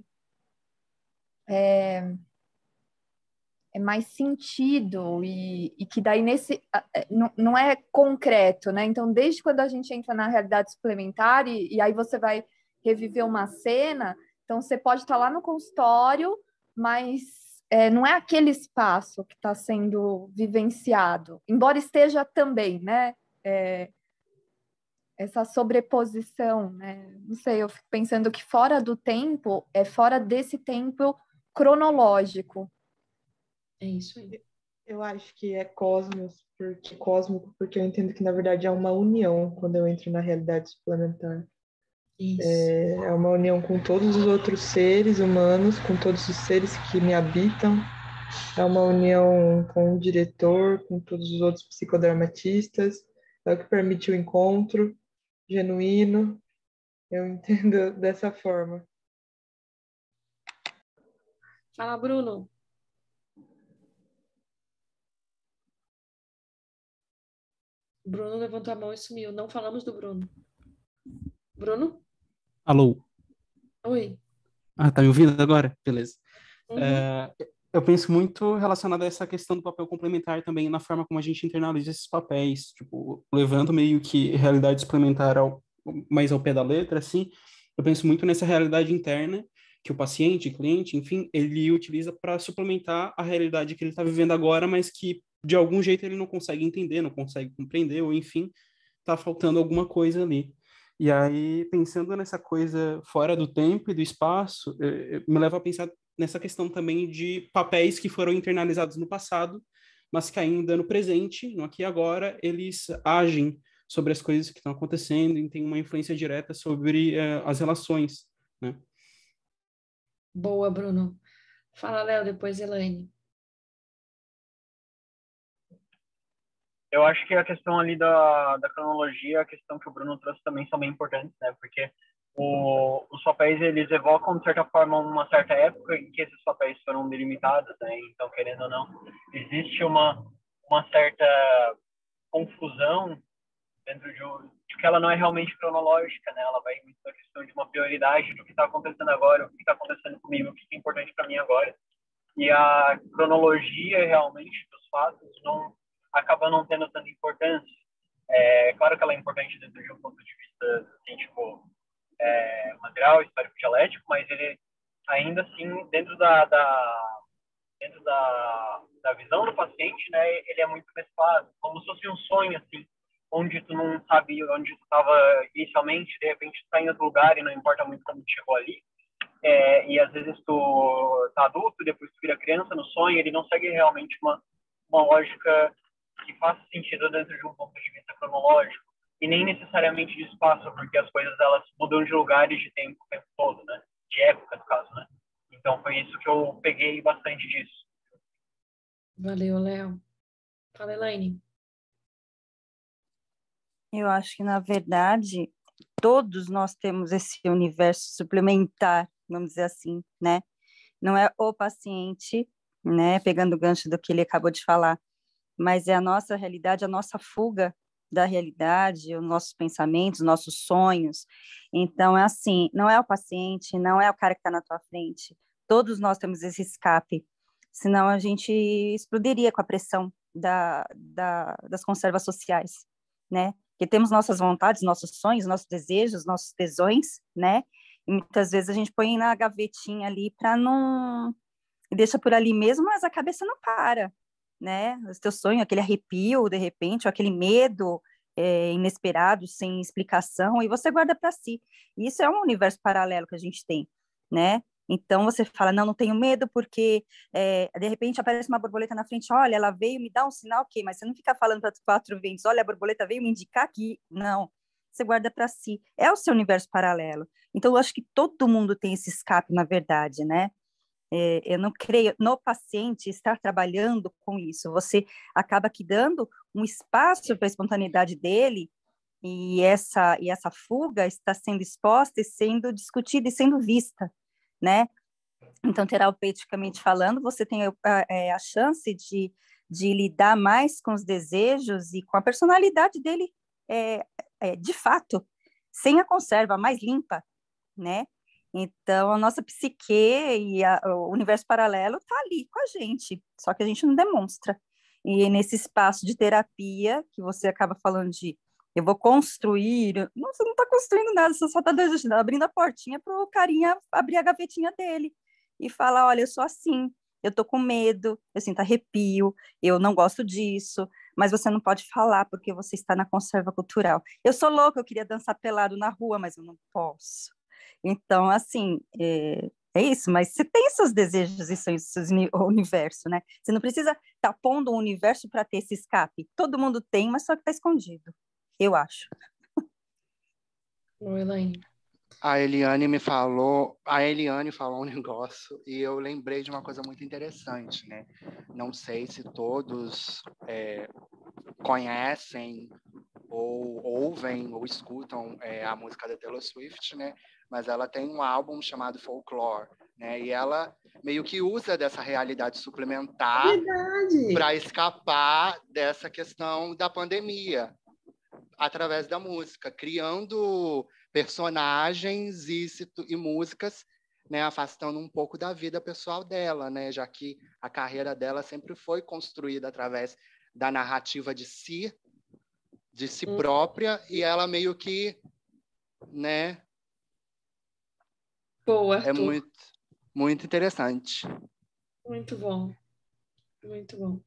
mais sentido e que daí não é concreto, né? Então, desde quando a gente entra na realidade suplementar e aí você vai reviver uma cena, então você pode estar lá no consultório, mas não é aquele espaço que está sendo vivenciado, embora esteja também, né? essa sobreposição, né? Não sei, eu fico pensando que fora do tempo é fora desse tempo cronológico. É isso aí. Eu acho que é cósmico, porque eu entendo que, na verdade, é uma união quando eu entro na realidade suplementar. Isso. É uma união com todos os outros seres humanos, com todos os seres que me habitam. É uma união com o diretor, com todos os outros psicodramatistas. É o que permite o encontro genuíno. Eu entendo dessa forma. Fala, Bruno. Bruno levantou a mão e sumiu. Não falamos do Bruno. Bruno? Alô? Oi. Ah, tá me ouvindo agora? Beleza. Uhum. Eu penso muito relacionado a essa questão do papel complementar também, na forma como a gente internaliza esses papéis, tipo, levando meio que realidade suplementar mais ao pé da letra, assim, eu penso muito nessa realidade interna que o paciente, cliente, enfim, ele utiliza para suplementar a realidade que ele está vivendo agora, mas que, de algum jeito, ele não consegue entender, não consegue compreender, ou, enfim, está faltando alguma coisa ali. E aí, pensando nessa coisa fora do tempo e do espaço, me leva a pensar nessa questão também de papéis que foram internalizados no passado, mas que ainda no presente, no aqui e agora, eles agem sobre as coisas que estão acontecendo e têm uma influência direta sobre as relações, né? Boa, Bruno. Fala, Léo, depois Elaine. Eu acho que a questão ali da cronologia, a questão que o Bruno trouxe também são bem importantes, né? Porque os papéis, eles evocam, de certa forma, uma certa época em que esses papéis foram delimitados, né? Então, querendo ou não, existe uma certa confusão dentro de que ela não é realmente cronológica, né? Ela vai muito da questão de uma prioridade do que está acontecendo agora, o que está acontecendo comigo, o que é importante para mim agora. E a cronologia, realmente, dos fatos acaba não tendo tanta importância. É claro que ela é importante dentro de um ponto de vista científico, material, histórico, dialético, mas ele, ainda assim, dentro da visão do paciente, né, ele é muito mesclado, como se fosse um sonho, assim, onde tu não sabe onde tu estava inicialmente, de repente tu está em outro lugar e não importa muito como tu chegou ali. E às vezes tu tá adulto, depois tu vira criança no sonho, ele não segue realmente uma lógica que faça sentido dentro de um ponto de vista cronológico, e nem necessariamente de espaço, porque as coisas elas mudam de lugar e de tempo o tempo todo, né? De época, no caso, né? Então foi isso que eu peguei bastante disso. Valeu, Léo. Fala, Elaine. Eu acho que, na verdade, todos nós temos esse universo suplementar, vamos dizer assim, né? Não é o paciente, né? Pegando o gancho do que ele acabou de falar, mas é a nossa realidade, a nossa fuga da realidade, os nossos pensamentos, os nossos sonhos. Então, é assim, não é o paciente, não é o cara que está na tua frente. Todos nós temos esse escape, senão a gente explodiria com a pressão das conservas sociais, né? Porque temos nossas vontades, nossos sonhos, nossos desejos, nossos tesões, né? E muitas vezes a gente põe na gavetinha ali para não... E deixa por ali mesmo, mas a cabeça não para, né? O teu sonho, aquele arrepio, de repente, ou aquele medo inesperado, sem explicação, e você guarda para si. E isso é um universo paralelo que a gente tem, né? Então você fala, não tenho medo porque de repente aparece uma borboleta na frente, olha, ela veio me dar um sinal, ok, mas você não fica falando para os quatro ventos, olha, a borboleta veio me indicar que não, você guarda para si. É o seu universo paralelo. Então eu acho que todo mundo tem esse escape, na verdade, né? Eu não creio no paciente estar trabalhando com isso. Você acaba aqui dando um espaço para a espontaneidade dele e essa fuga está sendo exposta e sendo discutida e sendo vista, né? Então, terapeuticamente falando, você tem a chance de lidar mais com os desejos e com a personalidade dele, de fato, sem a conserva, mais limpa, né? Então, a nossa psique e o universo paralelo está ali com a gente, só que a gente não demonstra. E nesse espaço de terapia, que você acaba falando de eu vou construir, não, você não está construindo nada, você só está abrindo a portinha para o carinha abrir a gavetinha dele e falar, olha, eu sou assim, eu estou com medo, eu sinto arrepio, eu não gosto disso, mas você não pode falar porque você está na conserva cultural. Eu sou louca, eu queria dançar pelado na rua, mas eu não posso. Então, assim, é isso, mas você tem seus desejos e seus universo, né? Você não precisa estar pondo um universo para ter esse escape. Todo mundo tem, mas só que está escondido, eu acho. Oi, Elaine. A Eliane falou um negócio e eu lembrei de uma coisa muito interessante, né? Não sei se todos conhecem ou ouvem ou escutam a música da Taylor Swift, né? Mas ela tem um álbum chamado Folklore, né? E ela meio que usa dessa realidade suplementar para escapar dessa questão da pandemia através da música, criando personagens e músicas, né, afastando um pouco da vida pessoal dela, né, já que a carreira dela sempre foi construída através da narrativa de si própria, e ela meio que, né, Boa, é muito, muito interessante. Muito bom. Muito bom.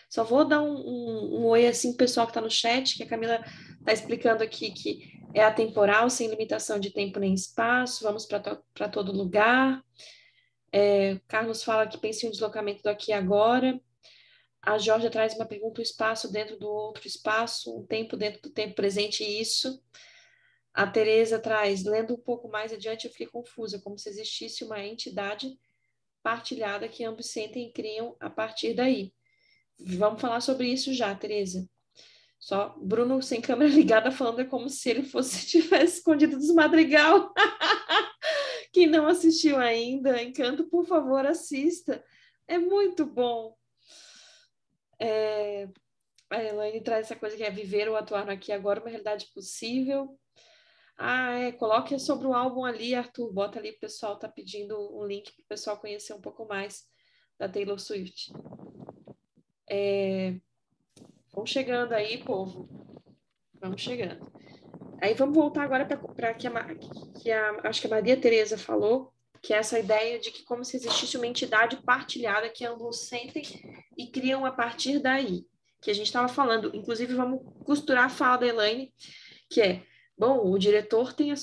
Só vou dar um oi assim pro pessoal que está no chat, que a Camila está explicando aqui que é atemporal, sem limitação de tempo nem espaço, vamos para todo lugar. Carlos fala que pensa em um deslocamento do aqui e agora. A Georgia traz uma pergunta: o espaço dentro do outro espaço, um tempo dentro do tempo presente, isso. A Tereza traz, lendo um pouco mais adiante, eu fiquei confusa, como se existisse uma entidade partilhada que ambos sentem e criam a partir daí. Vamos falar sobre isso já, Tereza. Só Bruno sem câmera ligada falando é como se ele tivesse escondido dos Madrigal. Quem não assistiu ainda, Encanto, por favor, assista. É muito bom. A Elaine traz essa coisa que é viver ou atuar no aqui e agora, uma realidade possível. Coloque sobre o álbum ali, Arthur. Bota ali, o pessoal tá pedindo um link para o pessoal conhecer um pouco mais da Taylor Swift. Vamos chegando aí, povo. Vamos chegando. Aí vamos voltar agora para que acho que a Maria Tereza falou, que é essa ideia de que como se existisse uma entidade partilhada que ambos sentem e criam a partir daí, que a gente estava falando. Inclusive, vamos costurar a fala da Elaine, que é, bom, o diretor tem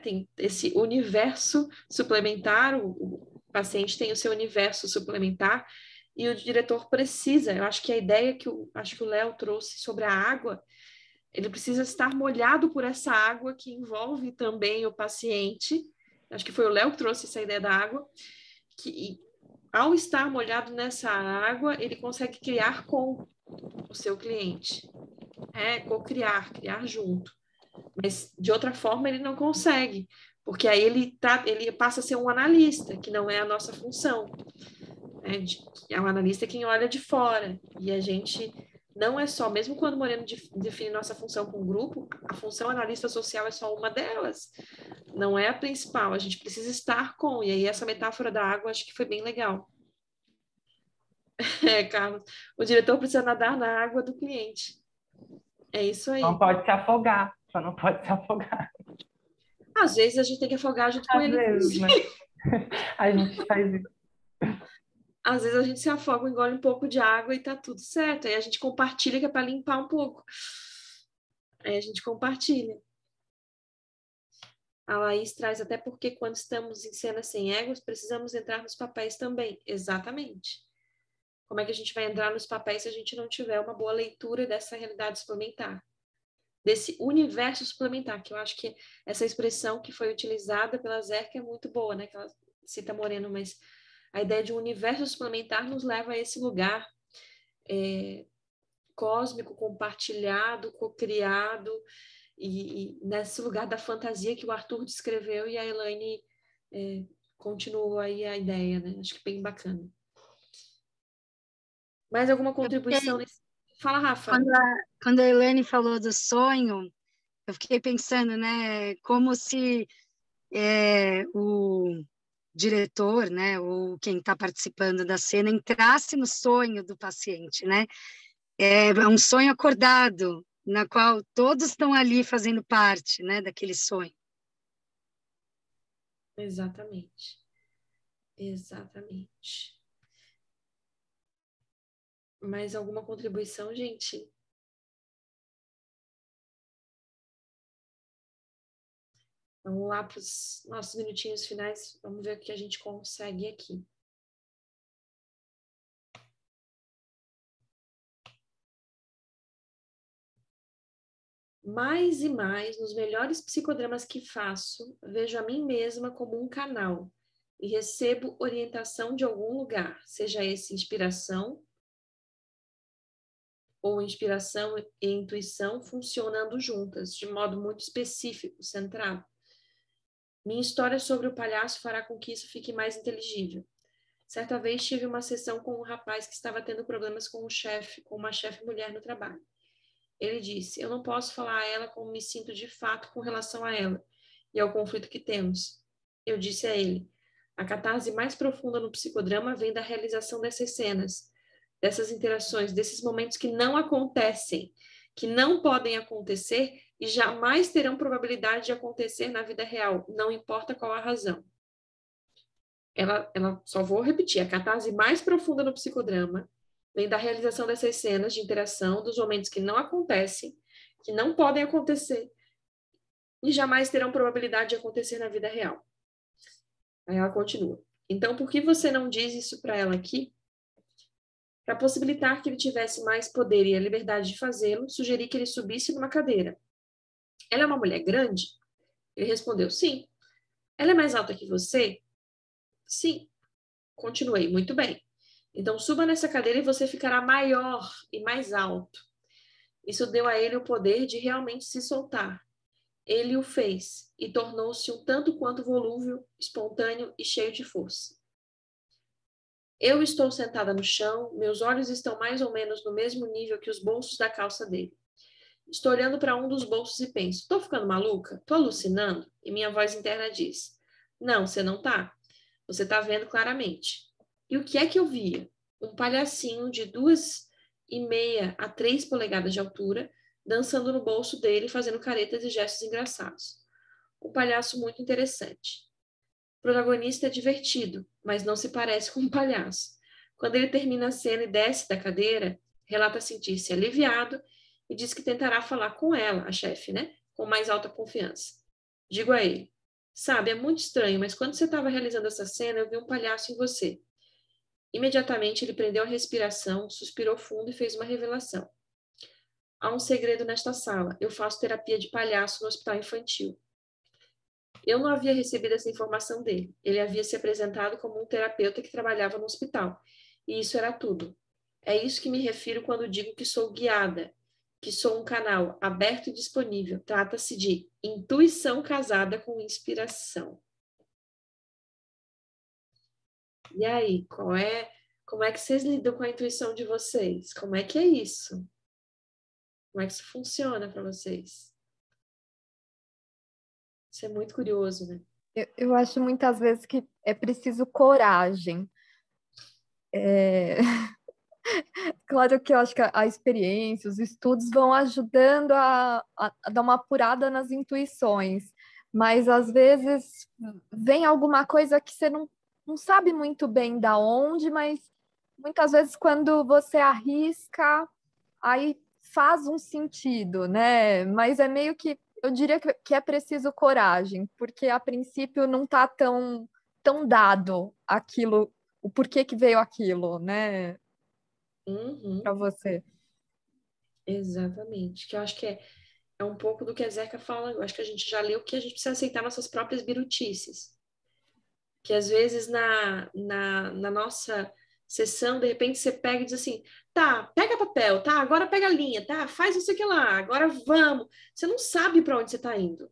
tem esse universo suplementar, o paciente tem o seu universo suplementar, e o diretor precisa, eu acho que a ideia que o Léo trouxe sobre a água, ele precisa estar molhado por essa água que envolve também o paciente. Acho que foi o Léo que trouxe essa ideia da água, que ao estar molhado nessa água, ele consegue criar com o seu cliente. Co-criar, criar junto. Mas, de outra forma, ele não consegue, porque aí ele passa a ser um analista, que não é a nossa função. É um analista quem olha de fora, e a gente não é só, mesmo quando o Moreno define nossa função com o grupo, a função analista social é só uma delas, não é a principal, a gente precisa estar com, e aí essa metáfora da água acho que foi bem legal. Carlos, o diretor precisa nadar na água do cliente. É isso aí. Não pode se afogar, só não pode se afogar. Às vezes a gente tem que afogar junto com Às ele. vezes, né? A gente faz isso. Às vezes a gente se afoga, engole um pouco de água e tá tudo certo. Aí a gente compartilha, que é para limpar um pouco. Aí a gente compartilha. A Laís traz, até porque quando estamos em cena sem egos, precisamos entrar nos papéis também. Exatamente. Como é que a gente vai entrar nos papéis se a gente não tiver uma boa leitura dessa realidade suplementar? Desse universo suplementar, que eu acho que essa expressão que foi utilizada pela Zerka é muito boa, né? Que ela cita Moreno, mas a ideia de um universo suplementar nos leva a esse lugar cósmico, compartilhado, cocriado, e nesse lugar da fantasia que o Arthur descreveu e a Elaine continuou aí a ideia, né? Acho que bem bacana. Mais alguma contribuição nesse... Fala, Rafa. Quando a Elaine falou do sonho, eu fiquei pensando, né, como se o diretor, né, ou quem está participando da cena entrasse no sonho do paciente, né? É um sonho acordado, na qual todos estão ali fazendo parte, né, daquele sonho. Exatamente. Exatamente. Mais alguma contribuição, gente? Vamos lá para os nossos minutinhos finais. Vamos ver o que a gente consegue aqui. Mais e mais, nos melhores psicodramas que faço, vejo a mim mesma como um canal e recebo orientação de algum lugar, seja esse inspiração ou inspiração e intuição funcionando juntas, de modo muito específico, centrado. Minha história sobre o palhaço fará com que isso fique mais inteligível. Certa vez tive uma sessão com um rapaz que estava tendo problemas com uma chefe mulher no trabalho. Ele disse, eu não posso falar a ela como me sinto de fato com relação a ela e ao conflito que temos. Eu disse a ele, a catarse mais profunda no psicodrama vem da realização dessas cenas, dessas interações, desses momentos que não acontecem, que não podem acontecer e jamais terão probabilidade de acontecer na vida real, não importa qual a razão. Ela só vou repetir, a catarse mais profunda no psicodrama vem da realização dessas cenas de interação, dos momentos que não acontecem, que não podem acontecer e jamais terão probabilidade de acontecer na vida real. Aí ela continua. Então, por que você não diz isso para ela aqui? Para possibilitar que ele tivesse mais poder e a liberdade de fazê-lo, sugeri que ele subisse numa cadeira. Ela é uma mulher grande? Ele respondeu, sim. Ela é mais alta que você? Sim. Continuei, muito bem. Então, suba nessa cadeira e você ficará maior e mais alto. Isso deu a ele o poder de realmente se soltar. Ele o fez e tornou-se um tanto quanto volúvel, espontâneo e cheio de força. Eu estou sentada no chão, meus olhos estão mais ou menos no mesmo nível que os bolsos da calça dele. Estou olhando para um dos bolsos e penso, estou ficando maluca? Estou alucinando? E minha voz interna diz, não, você não está. Você está vendo claramente. E o que é que eu via? Um palhacinho de 2,5 a 3 polegadas de altura, dançando no bolso dele, fazendo caretas e gestos engraçados. Um palhaço muito interessante. O protagonista é divertido, mas não se parece com um palhaço. Quando ele termina a cena e desce da cadeira, relata sentir-se aliviado e diz que tentará falar com ela, a chefe, né? Com mais alta confiança. Digo a ele, sabe, é muito estranho, mas quando você estava realizando essa cena, eu vi um palhaço em você. Imediatamente ele prendeu a respiração, suspirou fundo e fez uma revelação. Há um segredo nesta sala. Eu faço terapia de palhaço no hospital infantil. Eu não havia recebido essa informação dele. Ele havia se apresentado como um terapeuta que trabalhava no hospital. E isso era tudo. É isso que me refiro quando digo que sou guiada, que sou um canal aberto e disponível. Trata-se de intuição casada com inspiração. E aí, como é que vocês lidam com a intuição de vocês? Como é que é isso? Como é que isso funciona para vocês? Isso é muito curioso, né? Eu acho muitas vezes que é preciso coragem. Claro que eu acho que a experiência, os estudos vão ajudando a dar uma apurada nas intuições, mas às vezes vem alguma coisa que você não sabe muito bem da onde, mas muitas vezes quando você arrisca, aí faz um sentido, né? Mas é meio que, eu diria que é preciso coragem, porque a princípio não está tão dado aquilo, o porquê que veio aquilo, né? Para você. Exatamente. Que eu acho que é um pouco do que a Zeca fala. Eu acho que a gente já leu que a gente precisa aceitar nossas próprias birutices. Que às vezes na nossa sessão, de repente você pega e diz assim, tá, pega papel, tá, agora pega a linha, tá, faz isso aqui lá, agora vamos. Você não sabe para onde você está indo.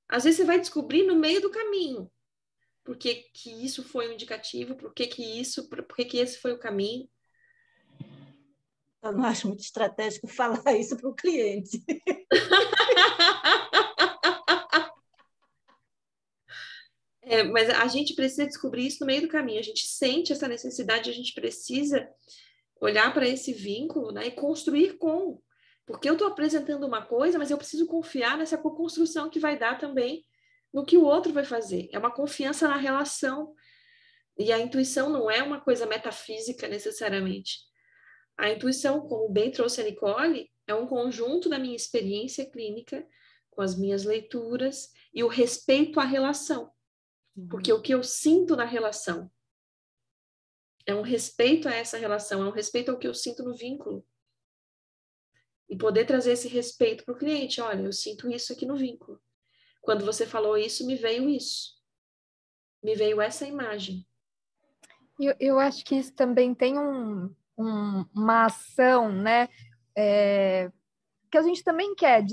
Às vezes você vai descobrir no meio do caminho por que isso foi um indicativo, por que esse foi o caminho. Eu não acho muito estratégico falar isso para o cliente. Mas a gente precisa descobrir isso no meio do caminho. A gente sente essa necessidade, a gente precisa olhar para esse vínculo, né, e construir com. Porque eu estou apresentando uma coisa, mas eu preciso confiar nessa co-construção que vai dar também no que o outro vai fazer. É uma confiança na relação. E a intuição não é uma coisa metafísica necessariamente. A intuição, como bem trouxe a Nicole, é um conjunto da minha experiência clínica com as minhas leituras e o respeito à relação. Porque o que eu sinto na relação é um respeito a essa relação, é um respeito ao que eu sinto no vínculo. E poder trazer esse respeito para o cliente. Olha, eu sinto isso aqui no vínculo. Quando você falou isso, me veio isso. Me veio essa imagem. Eu acho que isso também tem uma ação, né? Que a gente também quer,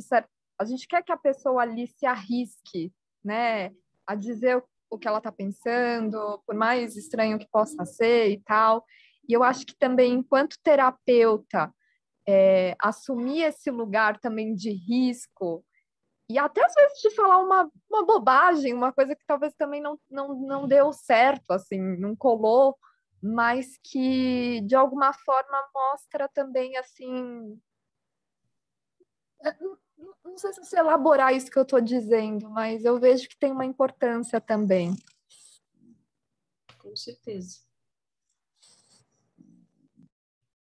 a gente quer que a pessoa ali se arrisque, né? A dizer o que ela está pensando, por mais estranho que possa ser e tal. E eu acho que também, enquanto terapeuta, assumir esse lugar também de risco, e até às vezes de falar uma bobagem, uma coisa que talvez também não deu certo, assim, não colou, mas que de alguma forma mostra também, assim, não sei se elaborar isso que eu estou dizendo, mas eu vejo que tem uma importância também. Com certeza.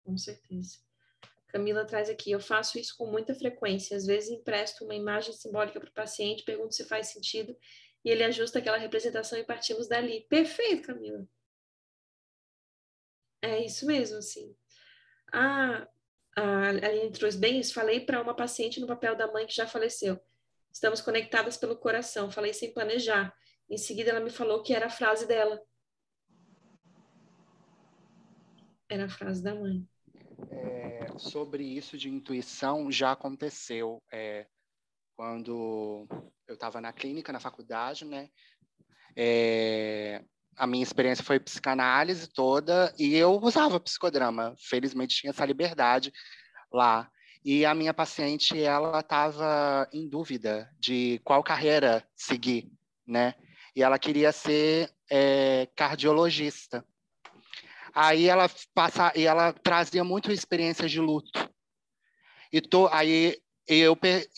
Com certeza. Camila traz aqui, eu faço isso com muita frequência. Às vezes empresto uma imagem simbólica para o paciente, pergunto se faz sentido, e ele ajusta aquela representação e partimos dali. Perfeito, Camila. É isso mesmo, assim. A Aline trouxe bem isso. Falei para uma paciente no papel da mãe que já faleceu. Estamos conectadas pelo coração. Falei sem planejar. Em seguida, ela me falou que era a frase dela. Era a frase da mãe. Sobre isso de intuição, já aconteceu. Quando eu estava na clínica, na faculdade, né? A minha experiência foi psicanálise toda e eu usava psicodrama. Felizmente tinha essa liberdade lá. E a minha paciente, ela estava em dúvida de qual carreira seguir, né? E ela queria ser cardiologista. Aí ela trazia muito experiências de luto. E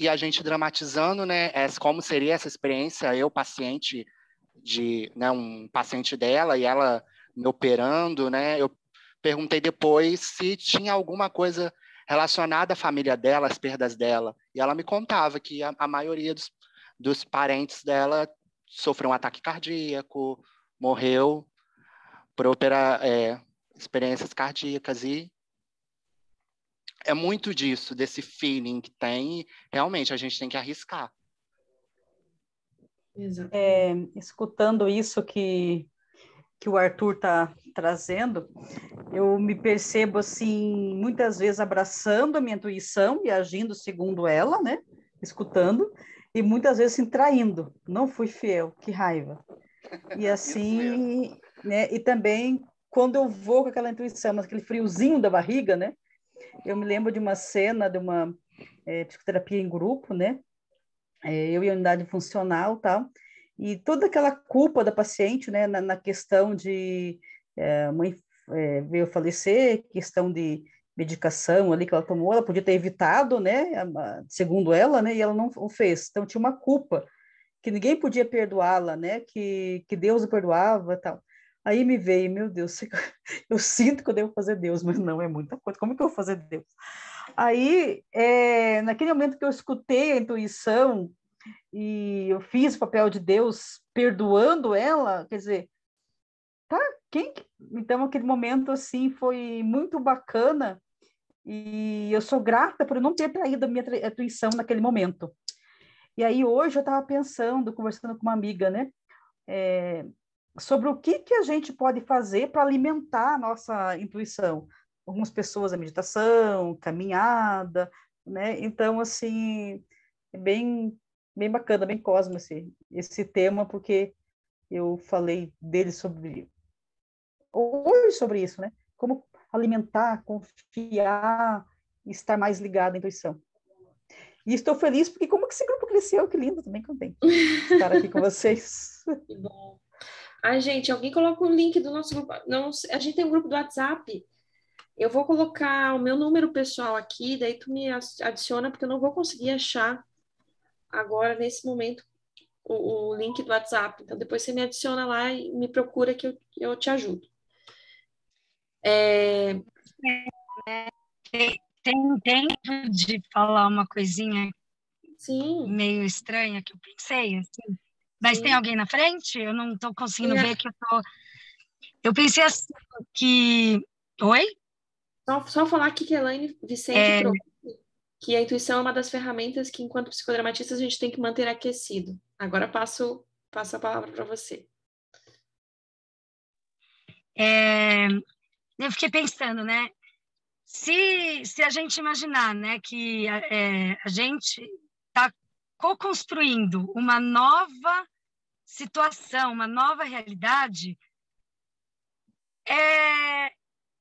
a gente dramatizando, né? Como seria essa experiência, eu paciente né, um paciente dela e ela me operando, né? Eu perguntei depois se tinha alguma coisa relacionada à família dela, às perdas dela. E ela me contava que a maioria dos parentes dela sofreu um ataque cardíaco, morreu por experiências cardíacas. E é muito disso, desse feeling que tem. E realmente, a gente tem que arriscar. Escutando isso que o Arthur está trazendo, eu me percebo, assim, muitas vezes abraçando a minha intuição e agindo segundo ela, né? Escutando, e muitas vezes assim, traindo. Não fui fiel, que raiva. E assim, né? E também, quando eu vou com aquela intuição, mas aquele friozinho da barriga, né? Eu me lembro de uma cena de uma psicoterapia em grupo, né? Eu e a unidade funcional, tal, e toda aquela culpa da paciente, né, na questão de mãe veio falecer, questão de medicação ali que ela tomou, ela podia ter evitado, né, segundo ela, né, e ela não o fez. Então tinha uma culpa que ninguém podia perdoá-la, né, que Deus o perdoava, tal. Aí me veio, meu Deus, eu sinto que eu devo fazer Deus, mas não é muita coisa. Como que eu vou fazer Deus? Aí, naquele momento que eu escutei a intuição e eu fiz o papel de Deus perdoando ela, quer dizer, tá? Então, aquele momento, assim, foi muito bacana e eu sou grata por não ter traído a minha intuição naquele momento. E aí, hoje, eu estava pensando, conversando com uma amiga, né? Sobre o que a gente pode fazer para alimentar a nossa intuição. Algumas pessoas a meditação, caminhada, né? Então, assim, é bem bacana, bem cósmico esse tema, porque eu falei hoje sobre isso, né? Como alimentar, confiar, estar mais ligado à intuição. E estou feliz porque como que esse grupo cresceu, que lindo, também contente estar aqui com vocês. Que bom. Ai, gente, alguém coloca o link do nosso grupo. Não, a gente tem um grupo do WhatsApp. Eu vou colocar o meu número pessoal aqui, daí tu me adiciona, porque eu não vou conseguir achar agora, nesse momento, o link do WhatsApp. Então, depois você me adiciona lá e me procura que eu te ajudo. Tem tempo de falar uma coisinha Sim. meio estranha que eu pensei, assim. Mas Sim. tem alguém na frente? Eu não estou conseguindo Sim, ver que eu tô... Eu pensei assim, que... Oi? Só falar aqui que a Elaine Vicente trouxe que a intuição é uma das ferramentas que, enquanto psicodramatistas, a gente tem que manter aquecido. Agora passo a palavra para você. Eu fiquei pensando, né? Se a gente imaginar, né, que a gente está co-construindo uma nova situação, uma nova realidade, é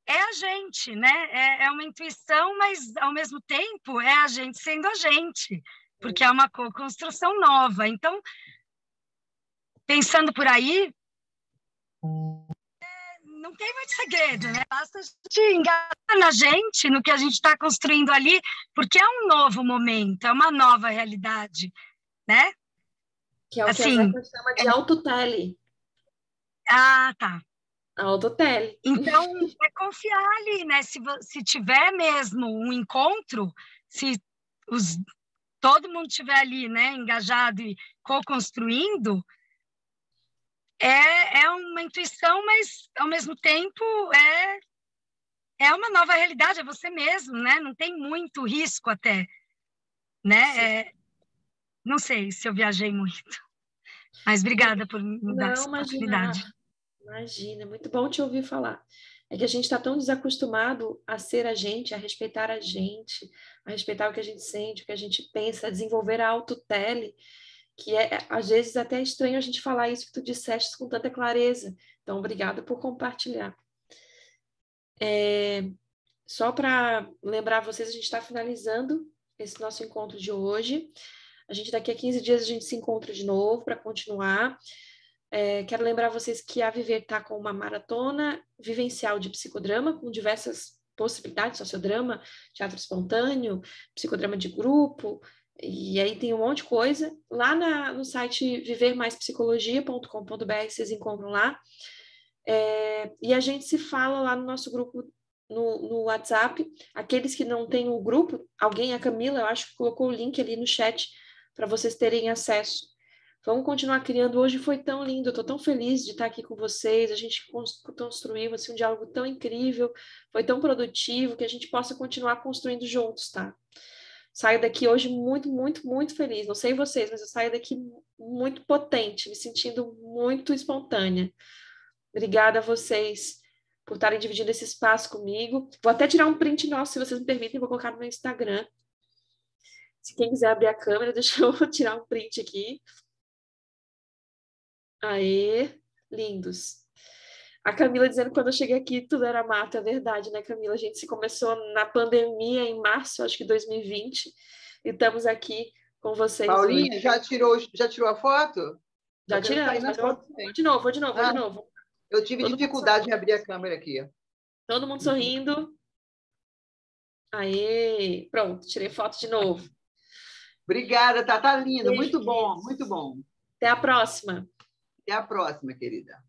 a gente, né? É uma intuição, mas ao mesmo tempo é a gente sendo a gente, porque é uma co-construção nova. Então, pensando por aí, não tem muito segredo, né? Basta a gente enganar na gente, no que a gente está construindo ali, porque é um novo momento, é uma nova realidade, né? Que é o que a Assim, Zeca chama de autotele. Ah, tá. Autotele. Então, é confiar ali, né? Se tiver mesmo um encontro, se todo mundo estiver ali, né, engajado e co-construindo, é uma intuição, mas, ao mesmo tempo, é uma nova realidade, é você mesmo, né? Não tem muito risco até, né? Não sei se eu viajei muito, mas obrigada por me dar essa oportunidade. Imagina, é muito bom te ouvir falar. É que a gente está tão desacostumado a ser a gente, a respeitar a gente, a respeitar o que a gente sente, o que a gente pensa, a desenvolver a autotele, que às vezes até estranho a gente falar isso que tu disseste com tanta clareza. Então, obrigada por compartilhar. Só para lembrar vocês, a gente está finalizando esse nosso encontro de hoje. Daqui a 15 dias a gente se encontra de novo para continuar. Quero lembrar vocês que a Viver está com uma maratona vivencial de psicodrama, com diversas possibilidades, sociodrama, teatro espontâneo, psicodrama de grupo, e aí tem um monte de coisa. Lá no site vivermaispsicologia.com.br, vocês encontram lá. E a gente se fala lá no nosso grupo no WhatsApp. Aqueles que não têm o grupo, a Camila, eu acho que colocou o link ali no chat para vocês terem acesso. Vamos continuar criando. Hoje foi tão lindo, eu estou tão feliz de estar aqui com vocês. A gente construiu assim, um diálogo tão incrível, foi tão produtivo, que a gente possa continuar construindo juntos, tá? Saio daqui hoje muito, muito, muito feliz. Não sei vocês, mas eu saio daqui muito potente, me sentindo muito espontânea. Obrigada a vocês por estarem dividindo esse espaço comigo. Vou até tirar um print nosso, se vocês me permitem, vou colocar no meu Instagram. Se quem quiser abrir a câmera, deixa eu tirar um print aqui. Aê, lindos. A Camila dizendo que quando eu cheguei aqui tudo era mato, é verdade, né, Camila? A gente se começou na pandemia em março, acho que 2020, e estamos aqui com vocês Paulinha, hoje. já tirou a foto? Já tiramos, mas vou de novo. Eu tive dificuldade em abrir a câmera aqui. Todo mundo sorrindo. Aê, pronto, tirei foto de novo. Obrigada, tá lindo, muito bom, muito bom. Até a próxima. Até a próxima, querida.